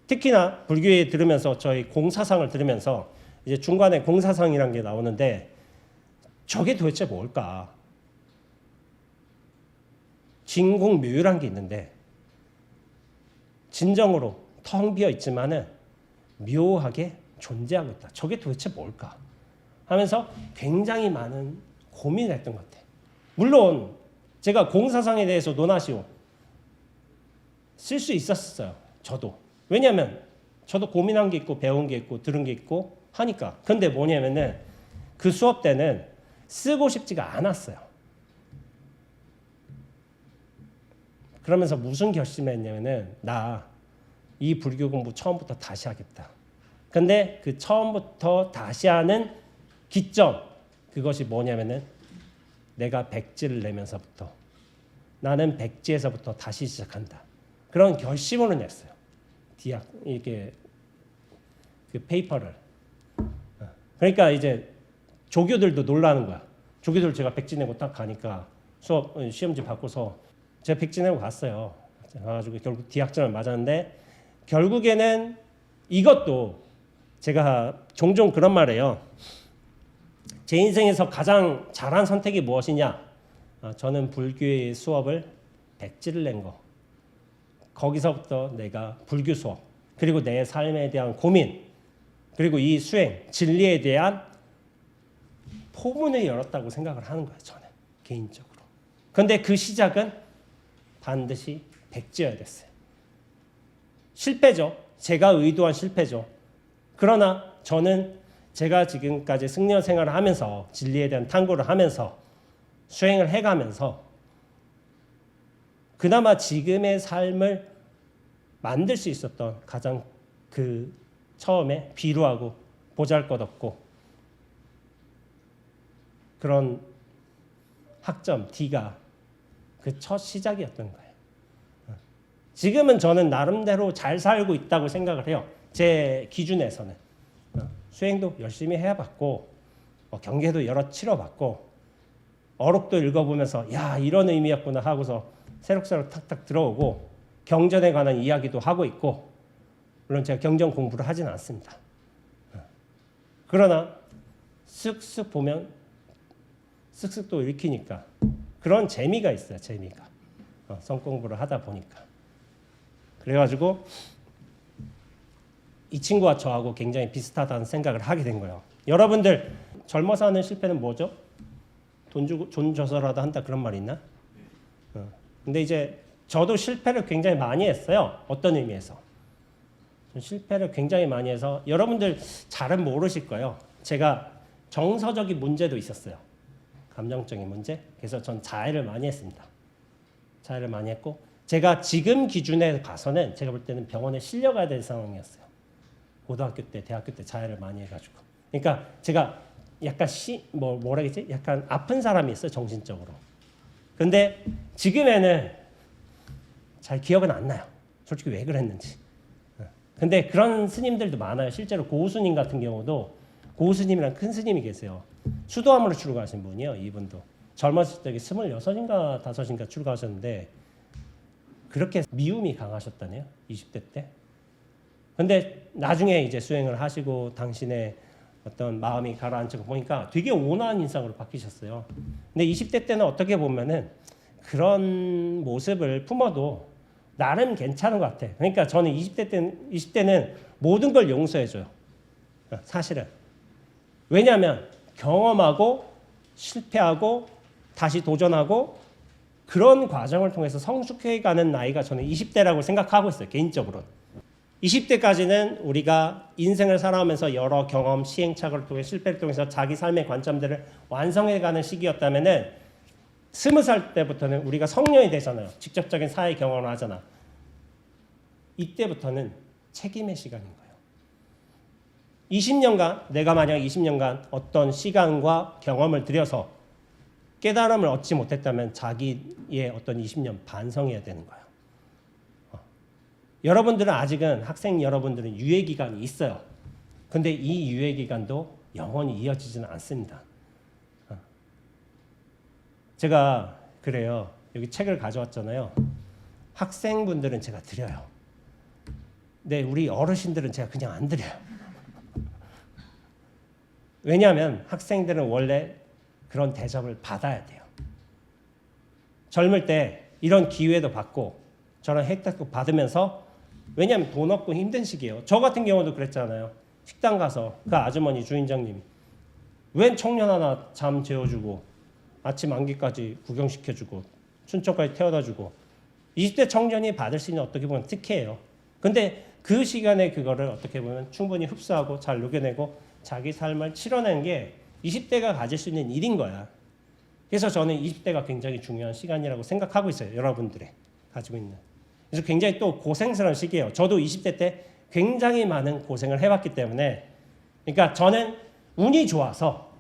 특히나 불교에 들으면서 저희 공사상을 들으면서 이제 중간에 공사상이라는 게 나오는데 저게 도대체 뭘까? 진공묘유란 게 있는데 진정으로 텅 비어 있지만은 묘하게 존재하고 있다. 저게 도대체 뭘까? 하면서 굉장히 많은 고민을 했던 것 같아요. 물론 제가 공사상에 대해서 논하시오 쓸 수 있었어요. 저도. 왜냐하면 저도 고민한 게 있고 배운 게 있고 들은 게 있고 하니까. 근데 뭐냐면은 그 수업 때는 쓰고 싶지가 않았어요. 그러면서 무슨 결심했냐면은 나 이 불교 공부 처음부터 다시 하겠다. 근데 그 처음부터 다시 하는 기점 그것이 뭐냐면은 내가 백지를 내면서부터 나는 백지에서부터 다시 시작한다. 그런 결심으로 냈어요. 이게 그 페이퍼를. 그러니까 이제 조교들도 놀라는 거야. 조교들 제가 백지 내고 딱 가니까 시험지 받고서 제가 백지 내고 갔어요. 가가지고 결국 D학점을 맞았는데 결국에는 이것도 제가 종종 그런 말해요. 제 인생에서 가장 잘한 선택이 무엇이냐? 저는 불교의 수업을 백지를 낸 거. 거기서부터 내가 불교 수업 그리고 내 삶에 대한 고민 그리고 이 수행 진리에 대한 포문을 열었다고 생각을 하는 거예요. 저는 개인적으로. 그런데 그 시작은 반드시 백지여야 됐어요. 실패죠. 제가 의도한 실패죠. 그러나 저는 제가 지금까지 승려 생활을 하면서 진리에 대한 탐구를 하면서 수행을 해가면서 그나마 지금의 삶을 만들 수 있었던 가장 그 처음에 비루하고 보잘것없고 그런 학점 D가 그 첫 시작이었던 거예요. 지금은 저는 나름대로 잘 살고 있다고 생각을 해요. 제 기준에서는. 수행도 열심히 해봤고 경계도 여러 치러봤고 어록도 읽어보면서 야 이런 의미였구나 하고서 새록새록 탁탁 들어오고 경전에 관한 이야기도 하고 있고 물론 제가 경전 공부를 하진 않습니다. 그러나 쓱쓱 보면 쓱쓱 또 읽히니까 그런 재미가 있어요. 재미가. 성공부를 하다 보니까. 그래가지고 이 친구와 저하고 굉장히 비슷하다는 생각을 하게 된 거예요. 여러분들 젊어서 하는 실패는 뭐죠? 돈 줘서라도 한다 그런 말 있나? 근데 이제 저도 실패를 굉장히 많이 했어요. 어떤 의미에서? 실패를 굉장히 많이 해서 여러분들 잘은 모르실 거예요. 제가 정서적인 문제도 있었어요. 감정적인 문제. 그래서 전 자해를 많이 했습니다. 자해를 많이 했고 제가 지금 기준에 봐서는 제가 볼 때는 병원에 실려가야 될 상황이었어요. 고등학교 때, 대학교 때 자해를 많이 해가지고. 그러니까 제가 약간 뭐라겠지? 약간 아픈 사람이 있어요. 정신적으로. 근데 지금에는 잘 기억은 안 나요. 솔직히 왜 그랬는지. 근데 그런 스님들도 많아요. 실제로 고스님 같은 경우도 고스님이랑 큰 스님이 계세요. 수도암으로 출가하신 분이요. 이분도. 젊었을 때 26인가 5인가 출가하셨는데 그렇게 미움이 강하셨다네요. 20대 때. 근데 나중에 이제 수행을 하시고 당신의 어떤 마음이 가라앉은 거 보니까 되게 온화한 인상으로 바뀌셨어요. 근데 20대 때는 어떻게 보면은 그런 모습을 품어도 나름 괜찮은 것 같아. 그러니까 저는 20대는 모든 걸 용서해줘요. 사실은. 왜냐하면 경험하고 실패하고 다시 도전하고 그런 과정을 통해서 성숙해가는 나이가 저는 20대라고 생각하고 있어요. 개인적으로. 20대까지는 우리가 인생을 살아오면서 여러 경험, 시행착오를 통해 실패를 통해서 자기 삶의 관점들을 완성해가는 시기였다면은 20살 때부터는 우리가 성년이 되잖아요. 직접적인 사회 경험을 하잖아. 이때부터는 책임의 시간인 거예요. 20년간 내가 만약 20년간 어떤 시간과 경험을 들여서 깨달음을 얻지 못했다면 자기의 어떤 20년 반성해야 되는 거예요. 여러분들은 아직은 학생 여러분들은 유예 기간이 있어요. 근데 이 유예 기간도 영원히 이어지지는 않습니다. 제가 그래요. 여기 책을 가져왔잖아요. 학생분들은 제가 드려요. 근데 우리 어르신들은 제가 그냥 안 드려요. 왜냐하면 학생들은 원래 그런 대접을 받아야 돼요. 젊을 때 이런 기회도 받고 저런 혜택도 받으면서 왜냐하면 돈 없고 힘든 시기예요. 저 같은 경우도 그랬잖아요. 식당 가서 그 아주머니 주인장님이 웬 청년 하나 잠 재워주고 아침 안기까지 구경시켜주고 춘천까지 태워다주고 20대 청년이 받을 수 있는 어떻게 보면 특혜예요. 근데 그 시간에 그거를 어떻게 보면 충분히 흡수하고 잘 녹여내고 자기 삶을 치러내는 게 20대가 가질 수 있는 일인 거야. 그래서 저는 20대가 굉장히 중요한 시간이라고 생각하고 있어요. 여러분들의 가지고 있는. 그래서 굉장히 또 고생스러운 시기예요. 저도 20대 때 굉장히 많은 고생을 해봤기 때문에 그러니까 저는 운이 좋아서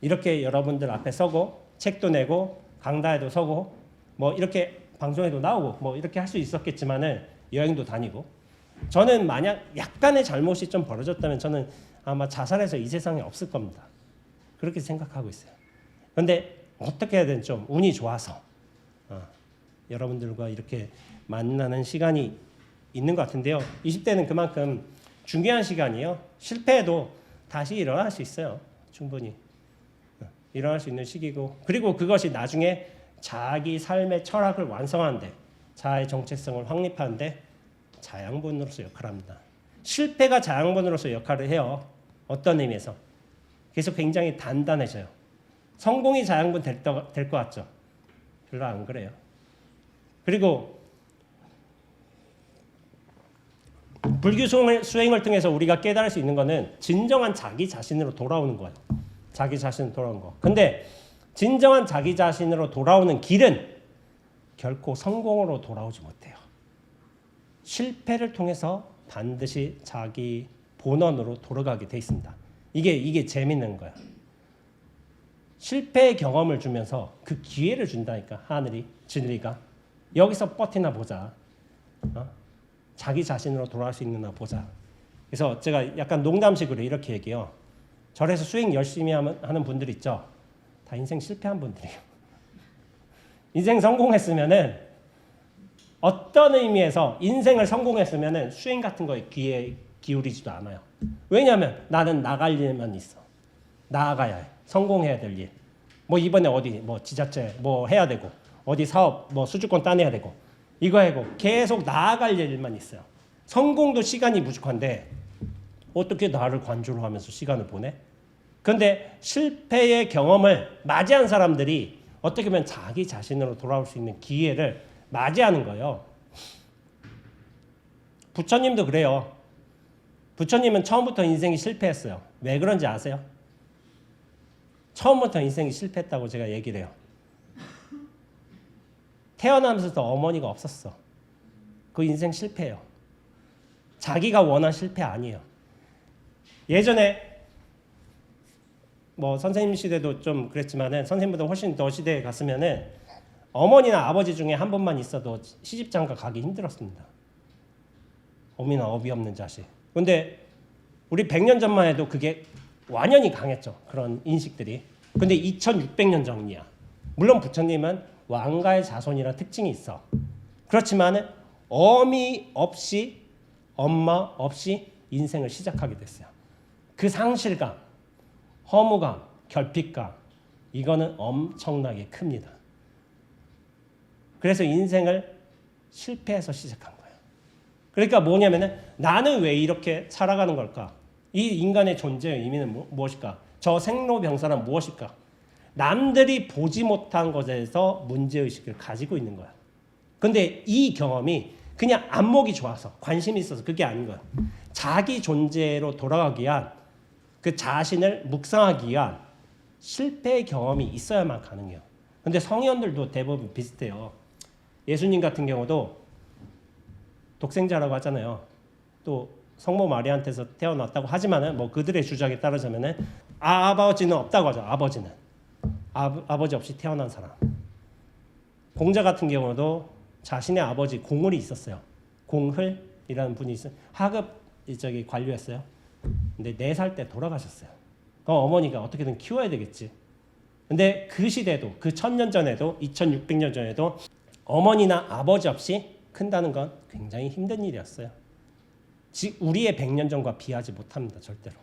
이렇게 여러분들 앞에 서고 책도 내고 강다에도 서고 뭐 이렇게 방송에도 나오고 뭐 이렇게 할 수 있었겠지만은 여행도 다니고 저는 만약 약간의 잘못이 좀 벌어졌다면 저는 아마 자살해서 이 세상에 없을 겁니다. 그렇게 생각하고 있어요. 그런데 어떻게 해야 되든 좀 운이 좋아서 여러분들과 이렇게 만나는 시간이 있는 것 같은데요. 20대는 그만큼 중요한 시간이에요. 실패해도 다시 일어날 수 있어요. 충분히 일어날 수 있는 시기고 그리고 그것이 나중에 자기 삶의 철학을 완성하는데 자아의 정체성을 확립하는데 자양분으로서 역할을 합니다. 실패가 자양분으로서 역할을 해요. 어떤 의미에서? 그래서 굉장히 단단해져요. 성공이 자양분 될 것 같죠? 별로 안 그래요. 그리고 불교 수행을 통해서 우리가 깨달을 수 있는 거는 진정한 자기 자신으로 돌아오는 거예요. 자기 자신으로 돌아오는 거. 근데 진정한 자기 자신으로 돌아오는 길은 결코 성공으로 돌아오지 못해요. 실패를 통해서 반드시 자기 본원으로 돌아가게 돼 있습니다. 이게 재밌는 거야. 실패의 경험을 주면서 그 기회를 준다니까 하늘이 진리가 여기서 버티나 보자. 자기 자신으로 돌아갈 수 있나 보자. 그래서 제가 약간 농담식으로 이렇게 얘기해요. 절에서 수행 열심히 하는 분들 있죠. 다 인생 실패한 분들이에요. 인생 성공했으면은 어떤 의미에서 인생을 성공했으면은 수행 같은 거에 귀에 기울이지도 않아요. 왜냐하면 나는 나갈 일만 있어. 나아가야 해. 성공해야 될 일. 뭐 이번에 어디 뭐 지자체 뭐 해야 되고 어디 사업 뭐 수주권 따내야 되고 이거 하고 계속 나아갈 일만 있어요. 성공도 시간이 부족한데 어떻게 나를 관주로 하면서 시간을 보내? 그런데 실패의 경험을 맞이한 사람들이 어떻게 보면 자기 자신으로 돌아올 수 있는 기회를 맞이하는 거예요. 부처님도 그래요. 부처님은 처음부터 인생이 실패했어요. 왜 그런지 아세요? 처음부터 인생이 실패했다고 제가 얘기를 해요. 태어나면서도 어머니가 없었어. 그 인생 실패예요. 자기가 원한 실패 아니에요. 예전에 뭐 선생님 시대도 좀 그랬지만은 선생님보다 훨씬 더 시대에 갔으면은 어머니나 아버지 중에 한 분만 있어도 시집장가 가기 힘들었습니다. 어미나 어비 없는 자식. 근데 우리 100년 전만 해도 그게 완연히 강했죠. 그런 인식들이. 근데 2600년 전이야. 물론 부처님은 왕가의 자손이라는 특징이 있어. 그렇지만 어미 없이 엄마 없이 인생을 시작하게 됐어요. 그 상실감, 허무감, 결핍감 이거는 엄청나게 큽니다. 그래서 인생을 실패해서 시작한 거예요. 그러니까 뭐냐면은 나는 왜 이렇게 살아가는 걸까? 이 인간의 존재의 의미는 무엇일까? 저 생로병사란 무엇일까? 남들이 보지 못한 것에서 문제의식을 가지고 있는 거야. 근데 이 경험이 그냥 안목이 좋아서 관심이 있어서 그게 아닌 거야. 자기 존재로 돌아가기 위한 그 자신을 묵상하기 위한 실패의 경험이 있어야만 가능해요. 근데 성현들도 대부분 비슷해요. 예수님 같은 경우도 독생자라고 하잖아요. 또 성모 마리아한테서 태어났다고 하지만은 뭐 그들의 주장에 따르자면은 아버지는 없다고 하죠. 아버지는 아버지 없이 태어난 사람. 공자 같은 경우도 자신의 아버지 공흘이 있었어요. 공흘이라는 분이 있어요. 하급 관료였어요. 근데 4살 때 돌아가셨어요. 그럼 어머니가 어떻게든 키워야 되겠지. 근데 그 시대도 그 1000년 전에도 2600년 전에도 어머니나 아버지 없이 큰다는 건 굉장히 힘든 일이었어요. 우리의 100년 전과 비하지 못합니다. 절대로.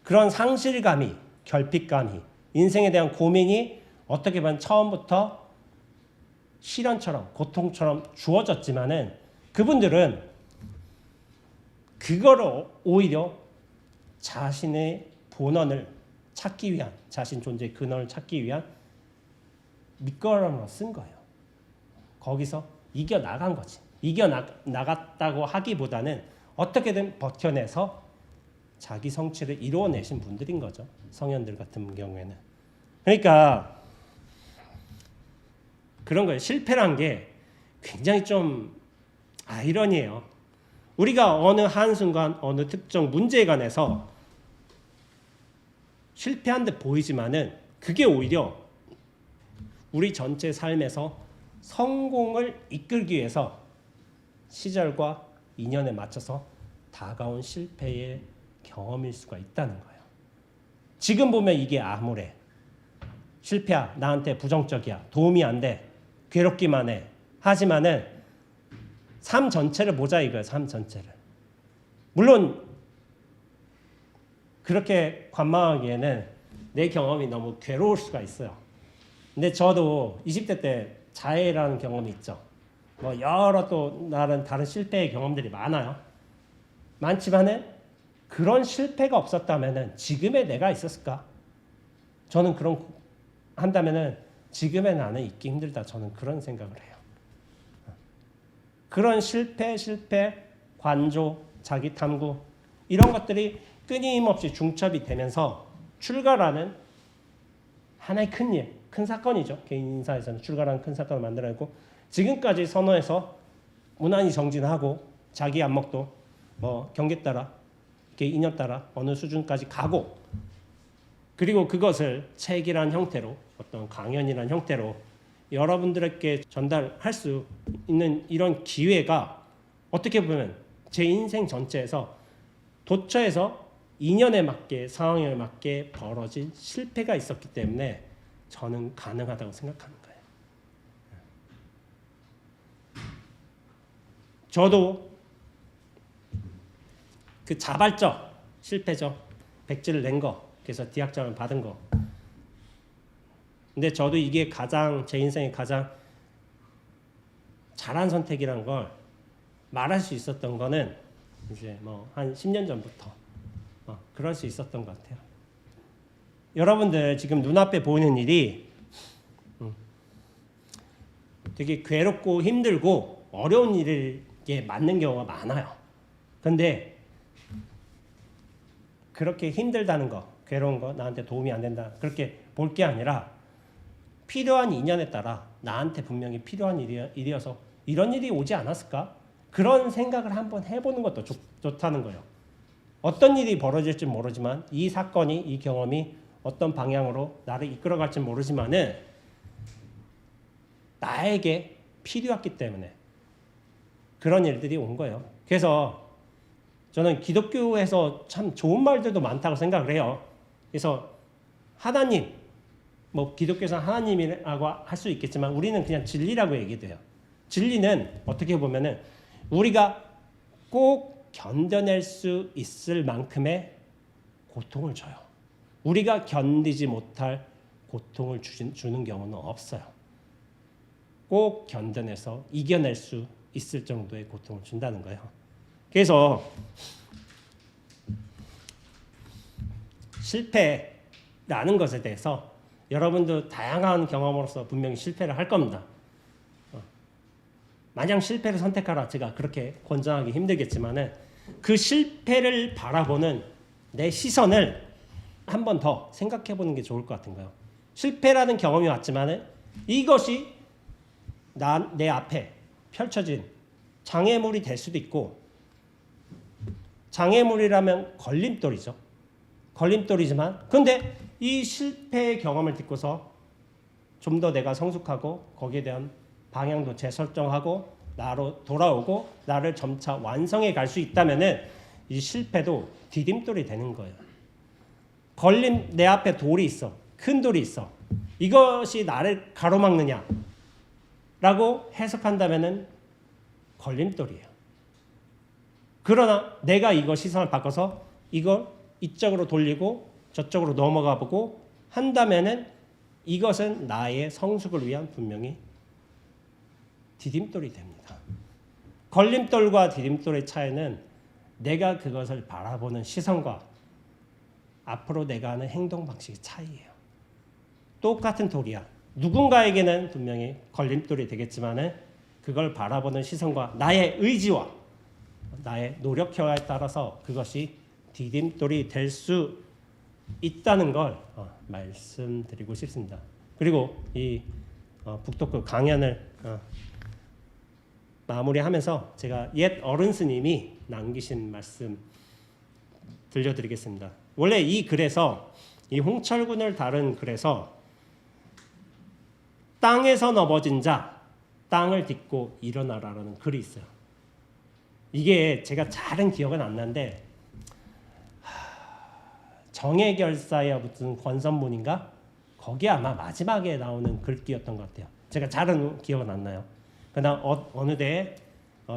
그런 상실감이 결핍감이 인생에 대한 고민이 어떻게 보면 처음부터 시련처럼 고통처럼 주어졌지만은 그분들은 그거를 오히려 자신의 본원을 찾기 위한 자신 존재의 근원을 찾기 위한 밑거름으로 쓴 거예요. 거기서 이겨나간 거지. 이겨나갔다고 하기보다는 어떻게든 버텨내서 자기 성취를 이루어내신 분들인 거죠. 성현들 같은 경우에는. 그러니까 그런 거예요. 실패란 게 굉장히 좀 아이러니해요. 우리가 어느 한순간 어느 특정 문제에 관해서 실패한 듯 보이지만은 그게 오히려 우리 전체 삶에서 성공을 이끌기 위해서 시절과 인연에 맞춰서 다가온 실패의 경험일 수가 있다는 거예요. 지금 보면 이게 암울해. 실패야. 나한테 부정적이야. 도움이 안 돼. 괴롭기만 해. 하지만은 삶 전체를 보자 이거예요. 삶 전체를. 물론 그렇게 관망하기에는 내 경험이 너무 괴로울 수가 있어요. 근데 저도 20대 때 자해라는 경험이 있죠. 뭐 여러 또 다른 실패의 경험들이 많아요. 많지만은 그런 실패가 없었다면은 지금의 내가 있었을까? 저는 그런 한다면은 지금의 나는 있기 힘들다. 저는 그런 생각을 해요. 그런 실패, 관조, 자기 탐구 이런 것들이 끊임없이 중첩이 되면서 출가라는 하나의 큰 일, 큰 사건이죠. 개인 인사에서는 출가라는 큰 사건을 만들어내고 지금까지 선호해서 무난히 정진하고 자기 안목도 뭐 경계 따라 이렇게 인연 따라 어느 수준까지 가고 그리고 그것을 책이란 형태로 어떤 강연이란 형태로 여러분들에게 전달할 수 있는 이런 기회가 어떻게 보면 제 인생 전체에서 도처에서 인연에 맞게 상황에 맞게 벌어진 실패가 있었기 때문에 저는 가능하다고 생각하는 거예요. 저도 그 자발적 실패죠. 백지를 낸 거, 그래서 D학점을 받은 거. 근데 저도 이게 가장 제 인생에 가장 잘한 선택이란 걸 말할 수 있었던 거는 이제 뭐 한 10년 전부터 그럴 수 있었던 것 같아요. 여러분들 지금 눈앞에 보이는 일이 되게 괴롭고 힘들고 어려운 일에 맞는 경우가 많아요. 근데 그렇게 힘들다는 거, 괴로운 거, 나한테 도움이 안 된다 그렇게 볼 게 아니라 필요한 인연에 따라 나한테 분명히 필요한 일이어서 이런 일이 오지 않았을까? 그런 생각을 한번 해보는 것도 좋다는 거예요. 어떤 일이 벌어질지 모르지만 이 사건이, 이 경험이 어떤 방향으로 나를 이끌어갈지 모르지만은 나에게 필요했기 때문에 그런 일들이 온 거예요. 그래서 저는 기독교에서 참 좋은 말들도 많다고 생각을 해요. 그래서 하나님, 뭐 기독교에서는 하나님이라고 할 수 있겠지만 우리는 그냥 진리라고 얘기돼요. 진리는 어떻게 보면은 우리가 꼭 견뎌낼 수 있을 만큼의 고통을 줘요. 우리가 견디지 못할 고통을 주는 경우는 없어요. 꼭 견뎌내서 이겨낼 수 있을 정도의 고통을 준다는 거예요. 그래서 실패라는 것에 대해서 여러분도 다양한 경험으로서 분명히 실패를 할 겁니다. 마냥 실패를 선택하라 제가 그렇게 권장하기 힘들겠지만은 그 실패를 바라보는 내 시선을 한 번 더 생각해 보는 게 좋을 것 같은 거예요. 실패라는 경험이 왔지만은 이것이 내 앞에 펼쳐진 장애물이 될 수도 있고 장애물이라면 걸림돌이죠. 걸림돌이지만 근데 이 실패의 경험을 듣고서 좀 더 내가 성숙하고 거기에 대한 방향도 재설정하고 나로 돌아오고 나를 점차 완성해 갈 수 있다면은 이 실패도 디딤돌이 되는 거예요. 내 앞에 돌이 있어. 큰 돌이 있어. 이것이 나를 가로막느냐 라고 해석한다면은 걸림돌이에요. 그러나 내가 이거 시선을 바꿔서 이걸 이쪽으로 돌리고 저쪽으로 넘어가 보고 한다면은 이것은 나의 성숙을 위한 분명히 디딤돌이 됩니다. 걸림돌과 디딤돌의 차이는 내가 그것을 바라보는 시선과 앞으로 내가 하는 행동 방식의 차이예요. 똑같은 돌이야. 누군가에게는 분명히 걸림돌이 되겠지만은 그걸 바라보는 시선과 나의 의지와 나의 노력효과에 따라서 그것이 디딤돌이 될 수 있다는 걸 말씀드리고 싶습니다. 그리고 이 북토크 강연을 마무리하면서 제가 옛 어른 스님이 남기신 말씀 들려드리겠습니다. 원래 이 글에서 이 홍철군을 다룬 글에서 땅에서 넘어진 자 땅을 딛고 일어나라라는 글이 있어요. 이게 제가 잘은 기억은 안 나는데 정해결사의 무슨 권선문인가? 거기 아마 마지막에 나오는 글귀였던 것 같아요. 제가 잘은 기억은 안 나요. 그러나 어느 데에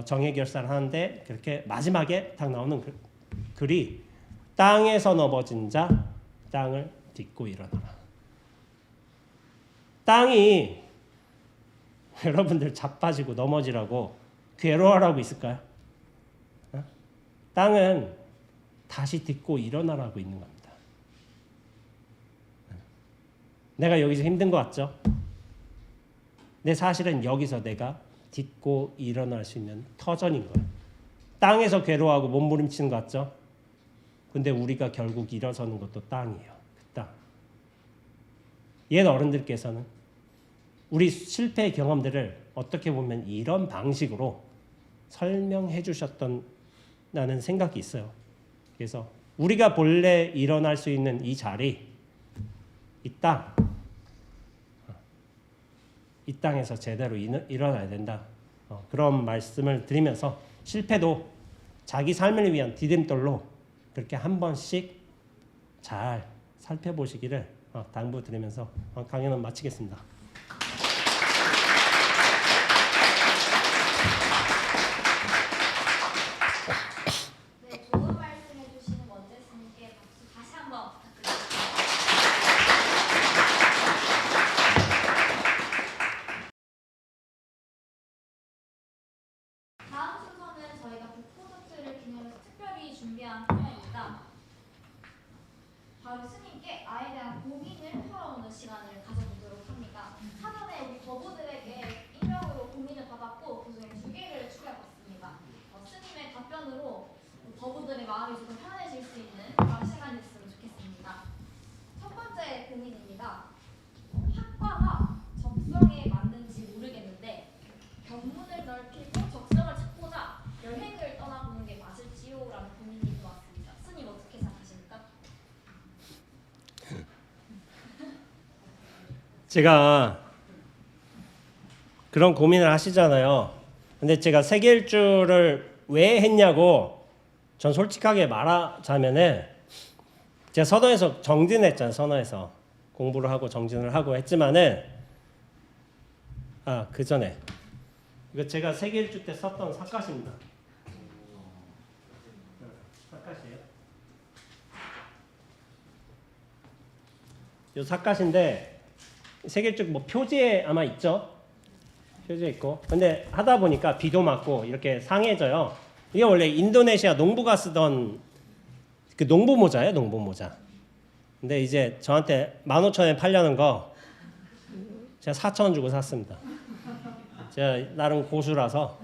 정해결사를 하는데 그렇게 마지막에 딱 나오는 글이 땅에서 넘어진 자 땅을 딛고 일어나라. 땅이 여러분들 자빠지고 넘어지라고 괴로워하라고 있을까요? 땅은 다시 딛고 일어나라고 있는 겁니다. 내가 여기서 힘든 것 같죠? 근데 사실은 여기서 내가 딛고 일어날 수 있는 터전인 거예요. 땅에서 괴로워하고 몸부림치는 것 같죠? 근데 우리가 결국 일어서는 것도 땅이에요. 그 땅. 옛 어른들께서는 우리 실패의 경험들을 어떻게 보면 이런 방식으로 설명해 주셨던 나는 생각이 있어요. 그래서 우리가 본래 일어날 수 있는 이 자리, 이 땅, 이 땅에서 제대로 일어나야 된다. 그런 말씀을 드리면서 실패도 자기 삶을 위한 디딤돌로 그렇게 한 번씩 잘 살펴보시기를 당부드리면서 강연은 마치겠습니다. 네, 좋은 말씀 해주시는 원재 스님께 박수 다시 한번 부탁드립니다. 다음 순서는 저희가 북콘서트를 기념해서 특별히 준비한 코너입니다. 바로 스님께 아에 대한 고민을 털어오는 시간을 가져보도록 합니다. 사전에 우리 거부들에게 익명으로 고민을 받았고 그 중에 2개를 추려봤습니다. 스님의 답변으로 거부들의 마음이 조금 편해질 수 있는 그런 시간이 됐으면 좋겠습니다. 첫 번째 고민입니다. 학과가 적성에 맞는지 모르겠는데 견문을 넓히고 적성을 찾고자 여행을 떠나보는 게 맞을지요? 라는 고민이 들어왔습니다. 스님 어떻게 생각하십니까? 제가 그런 고민을 하시잖아요. 근데 제가 세계 일주를 왜 했냐고 전 솔직하게 말하자면은 제가 서도에서 정진했잖아요. 선어에서 공부를 하고 정진을 하고 했지만은 그 전에 이거 제가 세계 일주 때 썼던 사카시입니다. 사카시예요. 이 사카시인데 세계 일주 뭐 표지에 아마 있죠. 표지에 있고. 근데 하다 보니까 비도 맞고 이렇게 상해져요. 이게 원래 인도네시아 농부가 쓰던 그 농부 모자예요, 농부 모자. 근데 이제 저한테 15,000원에 팔려는 거 제가 4,000원 주고 샀습니다. 제가 나름 고수라서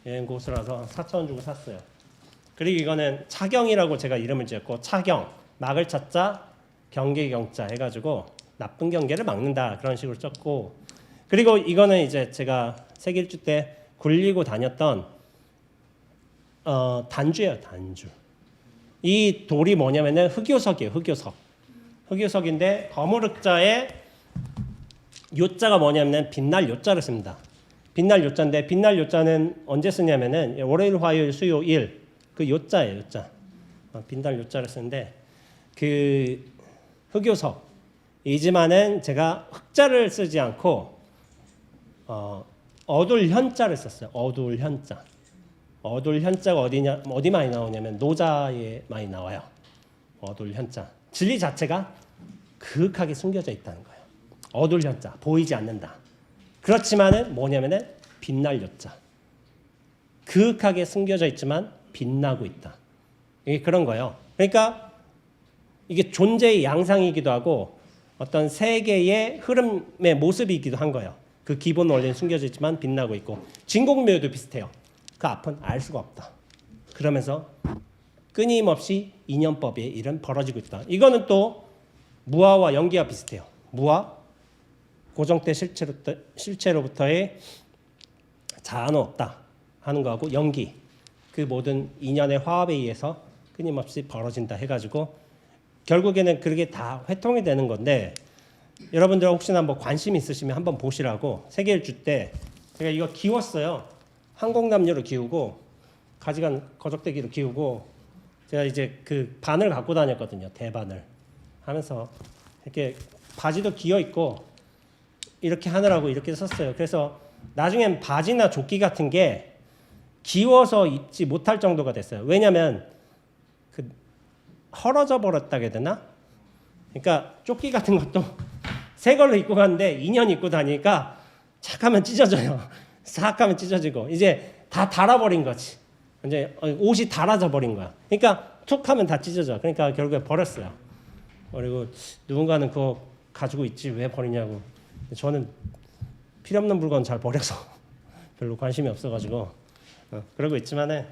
여행 고수라서 4,000원 주고 샀어요. 그리고 이거는 차경이라고 제가 이름을 지었고 차경, 막을 차자, 경계 경자 해가지고 나쁜 경계를 막는다 그런 식으로 썼고 그리고 이거는 이제 제가 세계 일주 때 굴리고 다녔던 단주예요, 단주. 이 돌이 뭐냐면은 흑요석이에요, 흑요석. 흑요석인데 거무륵자에 요자가 뭐냐면 빛날 요자를 씁니다. 빛날 요자인데 빛날 요자는 언제 쓰냐면은 월요일, 화요일, 수요, 일 그 요자예요, 요자. 빛날 요자를 쓰는데 그 흑요석이지만은 제가 흑자를 쓰지 않고 어둘 현자를 썼어요. 어둘 현자. 어둘 현자가 어디 많이 나오냐면 노자에 많이 나와요. 어둘 현자. 진리 자체가 그윽하게 숨겨져 있다는 거예요. 어둘 현자, 보이지 않는다. 그렇지만은 뭐냐면은 빛날 요자. 그윽하게 숨겨져 있지만 빛나고 있다. 이게 그런 거예요. 그러니까 이게 존재의 양상이기도 하고 어떤 세계의 흐름의 모습이기도 한 거예요. 그 기본 원리는 숨겨져 있지만 빛나고 있고 진공묘도 비슷해요. 그 앞은 알 수가 없다. 그러면서 끊임없이 인연법의 일은 벌어지고 있다. 이거는 또 무아와 연기와 비슷해요. 무아, 고정때 실체로부터의 자아는 없다 하는 거하고 연기, 그 모든 인연의 화합에 의해서 끊임없이 벌어진다 해가지고 결국에는 그게 다 회통이 되는 건데 여러분들 혹시나 뭐 관심 있으시면 한번 보시라고 세계 일주 때 제가 이거 기웠어요. 항공담요로 기우고 가지간 거적대기로 기우고 제가 이제 그 바늘 갖고 다녔거든요. 대바늘 하면서 이렇게 바지도 기어 있고 이렇게 하느라고 이렇게 썼어요. 그래서 나중엔 바지나 조끼 같은 게 기워서 입지 못할 정도가 됐어요. 왜냐하면 그 헐어져 버렸다 해야 되나? 그러니까 조끼 같은 것도 새 걸로 입고 갔는데 2년 입고 다니니까 착하면 찢어져요. 싹 하면 찢어지고 이제 다 닳아버린 거지. 이제 옷이 닳아져 버린 거야. 그러니까 툭 하면 다 찢어져. 그러니까 결국에 버렸어요. 그리고 누군가는 그거 가지고 있지 왜 버리냐고. 저는 필요 없는 물건 잘 버려서 별로 관심이 없어가지고 그러고 있지만은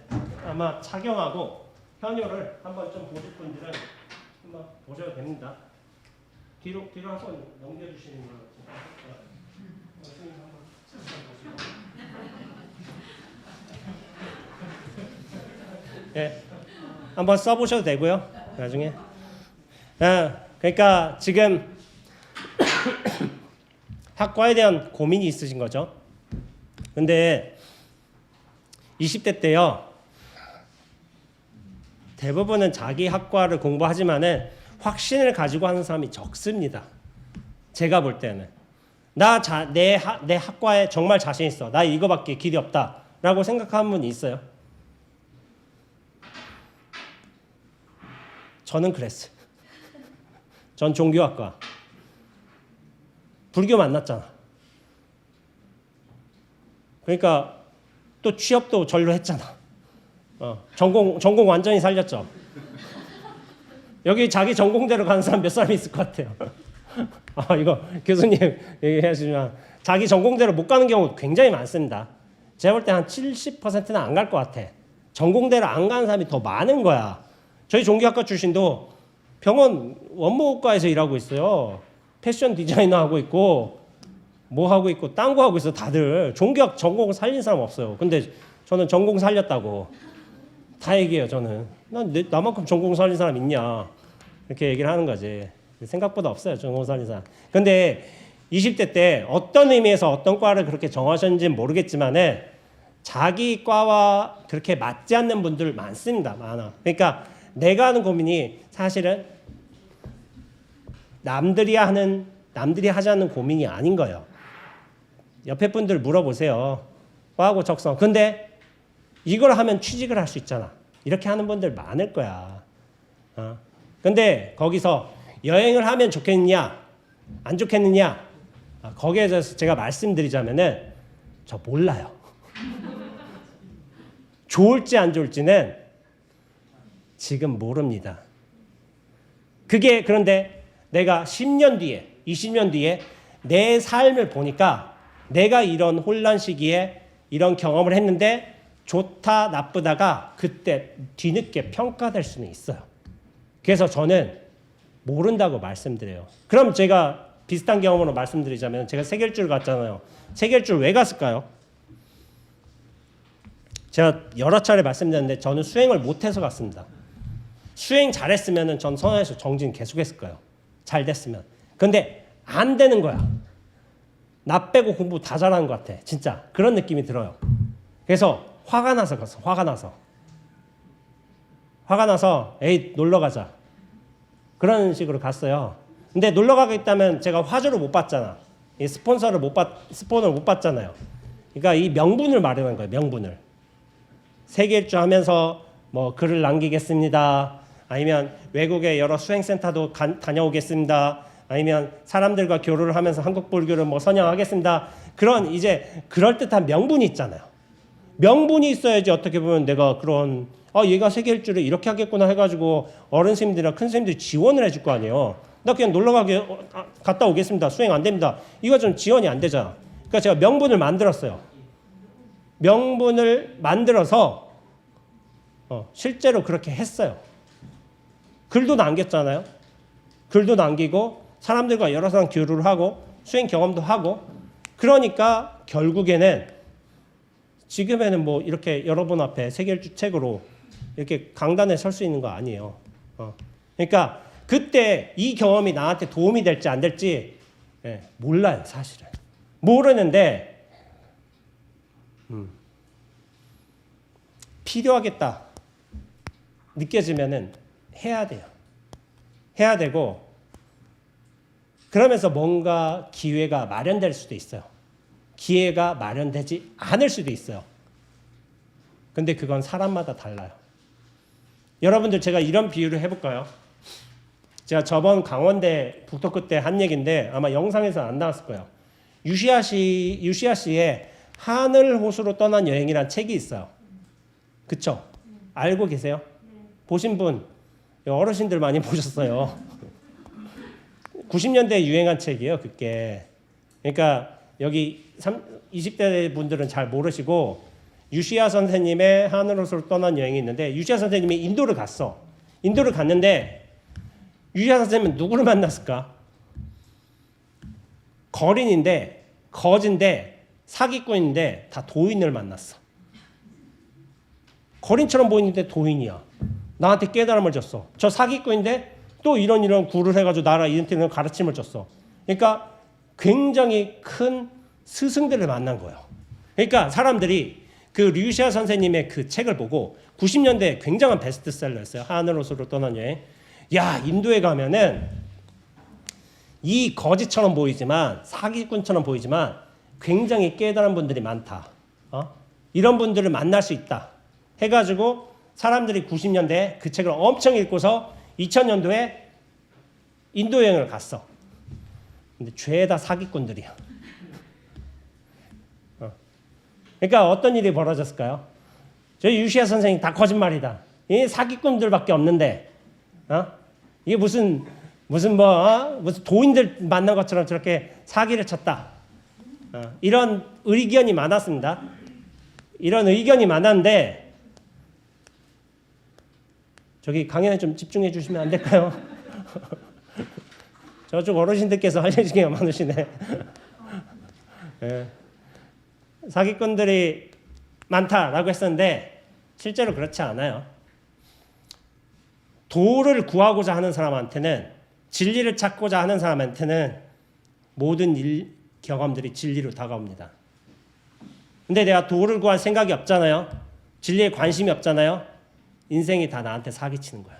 아마 착용하고 현효를 한번 좀 보실 분들은 한번 보셔도 됩니다. 뒤로 한번 넘겨주시는 걸로. 예, 한번 써보셔도 되고요. 나중에. 그러니까 지금 학과에 대한 고민이 있으신 거죠. 근데 20대 때요. 대부분은 자기 학과를 공부하지만은 확신을 가지고 하는 사람이 적습니다. 제가 볼 때는 내 학과에 정말 자신 있어. 나 이거밖에 길이 없다라고 생각하는 분이 있어요. 저는 그랬어요. 전 종교학과. 불교 만났잖아. 그러니까 또 취업도 절로 했잖아. 전공 완전히 살렸죠. 여기 자기 전공대로 가는 사람 몇 사람 있을 것 같아요. 이거 교수님 얘기하시지만 자기 전공대로 못 가는 경우 굉장히 많습니다. 제가 볼 때 한 70%는 안 갈 것 같아. 전공대로 안 가는 사람이 더 많은 거야. 저희 종교학과 출신도 병원 원무과에서 일하고 있어요. 패션 디자이너 하고 있고 뭐 하고 있고 딴 거 하고 있어. 다들 종교학 전공을 살린 사람 없어요. 근데 저는 전공 살렸다고 다 얘기해요. 저는 나만큼 전공 살린 사람 있냐 이렇게 얘기를 하는 거지. 생각보다 없어요. 전공 살린 사람. 근데 20대 때 어떤 의미에서 어떤 과를 그렇게 정하셨는지는 모르겠지만은 자기 과와 그렇게 맞지 않는 분들 많습니다. 많아. 그러니까 내가 하는 고민이 사실은 남들이 하지 않는 고민이 아닌 거예요. 옆에 분들 물어보세요. 과하고 적성. 근데 이걸 하면 취직을 할 수 있잖아. 이렇게 하는 분들 많을 거야. 근데 거기서 여행을 하면 좋겠느냐 안 좋겠느냐 거기에 대해서 제가 말씀드리자면은 저 몰라요. 좋을지 안 좋을지는 지금 모릅니다. 그게 그런데 내가 10년 뒤에 20년 뒤에 내 삶을 보니까 내가 이런 혼란 시기에 이런 경험을 했는데 좋다 나쁘다가 그때 뒤늦게 평가될 수는 있어요. 그래서 저는 모른다고 말씀드려요. 그럼 제가 비슷한 경험으로 말씀드리자면 제가 세겔줄 갔잖아요. 세겔줄 왜 갔을까요? 제가 여러 차례 말씀드렸는데 저는 수행을 못해서 갔습니다. 수행 잘했으면 전 선언에서 정진 계속했을 거예요. 잘 됐으면. 근데 안 되는 거야. 나 빼고 공부 다 잘하는 것 같아. 진짜 그런 느낌이 들어요. 그래서 화가 나서 갔어. 화가 나서 에이 놀러 가자. 그런 식으로 갔어요. 근데 놀러 가겠다면 제가 화주를 못 받잖아. 이 스폰서를 못 받잖아요. 그러니까 이 명분을 마련한 거예요. 명분을. 세계일주 하면서 뭐 글을 남기겠습니다. 아니면 외국의 여러 수행센터도 다녀오겠습니다. 아니면 사람들과 교류를 하면서 한국 불교를 뭐 선양하겠습니다. 그런 이제 그럴듯한 명분이 있잖아요. 명분이 있어야지 어떻게 보면 내가 그런 얘가 세계일주를 이렇게 하겠구나 해가지고 어른 스님들이나 큰 스님들이 지원을 해줄 거 아니에요. 나 그냥 놀러 갔다 오겠습니다. 수행 안 됩니다. 이거 좀 지원이 안 되잖아. 그러니까 제가 명분을 만들었어요. 명분을 만들어서 실제로 그렇게 했어요. 글도 남겼잖아요. 글도 남기고 사람들과 여러 사람 교류를 하고 수행 경험도 하고 그러니까 결국에는 지금에는 뭐 이렇게 여러분 앞에 세계일주 책으로 이렇게 강단에 설 수 있는 거 아니에요. 그러니까 그때 이 경험이 나한테 도움이 될지 안 될지 몰라요. 사실은 모르는데 필요하겠다 느껴지면은 해야 돼요. 해야 되고 그러면서 뭔가 기회가 마련될 수도 있어요. 기회가 마련되지 않을 수도 있어요. 근데 그건 사람마다 달라요. 여러분들 제가 이런 비유를 해볼까요? 제가 저번 강원대 북토크 때 한 얘기인데 아마 영상에서 안 나왔을 거예요. 유시아 씨의 하늘 호수로 떠난 여행이란 책이 있어요. 그쵸? 알고 계세요? 보신 분 어르신들 많이 보셨어요. 90년대에 유행한 책이에요. 그게. 그러니까 여기 20대 분들은 잘 모르시고 유시아 선생님의 하늘로서 떠난 여행이 있는데 유시아 선생님이 인도를 갔어. 인도를 갔는데 유시아 선생님은 누구를 만났을까? 거린인데 거진데 사기꾼인데 다 도인을 만났어. 거린처럼 보이는데 도인이야. 나한테 깨달음을 줬어. 저 사기꾼인데 또 이런 구를 해가지고 나라 이런 가르침을 줬어. 그러니까 굉장히 큰 스승들을 만난 거예요. 그러니까 사람들이 그 류시아 선생님의 그 책을 보고 90년대 굉장한 베스트셀러였어요. 하늘로서로 떠난 여행. 야, 인도에 가면은 이 거지처럼 보이지만 사기꾼처럼 보이지만 굉장히 깨달은 분들이 많다. 이런 분들을 만날 수 있다. 해가지고 사람들이 90년대에 그 책을 엄청 읽고서 2000년도에 인도 여행을 갔어. 근데 죄다 사기꾼들이야. 그러니까 어떤 일이 벌어졌을까요? 저희 유시아 선생님 다 거짓말이다. 이 사기꾼들밖에 없는데, 이게 무슨 도인들 만난 것처럼 저렇게 사기를 쳤다. 이런 의견이 많았습니다. 이런 의견이 많았는데 저기 강연에 좀 집중해 주시면 안 될까요? 저쪽 어르신들께서 알려주기가 많으시네. 네. 사기꾼들이 많다라고 했었는데 실제로 그렇지 않아요. 도를 구하고자 하는 사람한테는 진리를 찾고자 하는 사람한테는 모든 경험들이 진리로 다가옵니다. 근데 내가 도를 구할 생각이 없잖아요. 진리에 관심이 없잖아요. 인생이 다 나한테 사기치는 거야.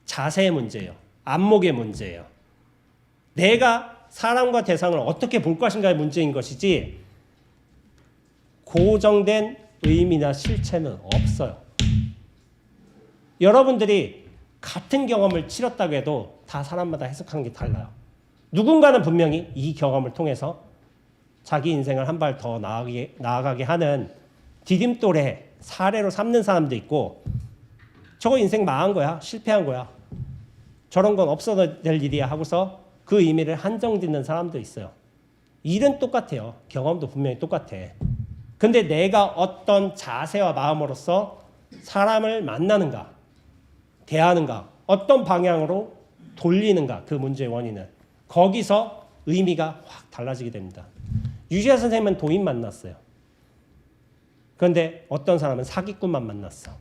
자세의 문제예요. 안목의 문제예요. 내가 사람과 대상을 어떻게 볼 것인가의 문제인 것이지 고정된 의미나 실체는 없어요. 여러분들이 같은 경험을 치렀다고 해도 다 사람마다 해석하는 게 달라요. 누군가는 분명히 이 경험을 통해서 자기 인생을 한 발 더 나아가게 하는 디딤돌의 사례로 삼는 사람도 있고 저거 인생 망한 거야. 실패한 거야. 저런 건 없어도 될 일이야 하고서 그 의미를 한정짓는 사람도 있어요. 일은 똑같아요. 경험도 분명히 똑같아. 근데 내가 어떤 자세와 마음으로서 사람을 만나는가, 대하는가, 어떤 방향으로 돌리는가, 그 문제의 원인은 거기서 의미가 확 달라지게 됩니다. 유시아 선생님은 도인 만났어요. 그런데 어떤 사람은 사기꾼만 만났어.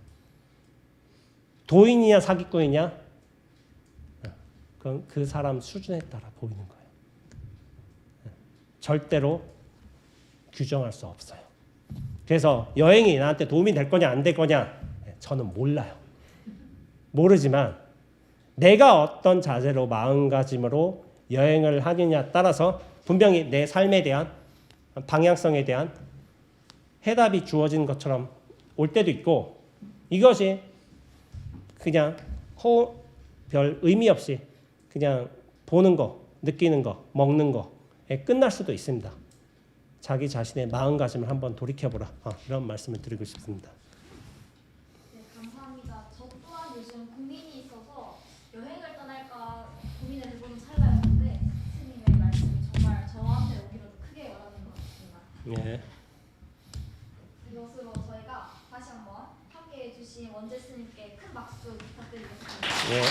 도인이냐 사기꾼이냐 그건 그 사람 수준에 따라 보이는 거예요. 절대로 규정할 수 없어요. 그래서 여행이 나한테 도움이 될 거냐 안 될 거냐 저는 몰라요. 모르지만 내가 어떤 자세로 마음가짐으로 여행을 하느냐에 따라서 분명히 내 삶에 대한 방향성에 대한 해답이 주어진 것처럼 올 때도 있고 이것이 그냥 별 의미 없이 그냥 보는 거, 느끼는 거, 먹는 거에 끝날 수도 있습니다. 자기 자신의 마음가짐을 한번 돌이켜보라. 이런 말씀을 드리고 싶습니다. 네, 감사합니다. 저 또한 요즘 고민이 있어서 여행을 떠날까 고민을 해보는 찰나였는데 스님의 말씀이 정말 저한테 오기라도 크게 와닿는 것 같습니다. 네. 이것으로 저희가 다시 한번 함께해 주신 원재 스님께 큰 박수 부탁드리겠습니다. 네.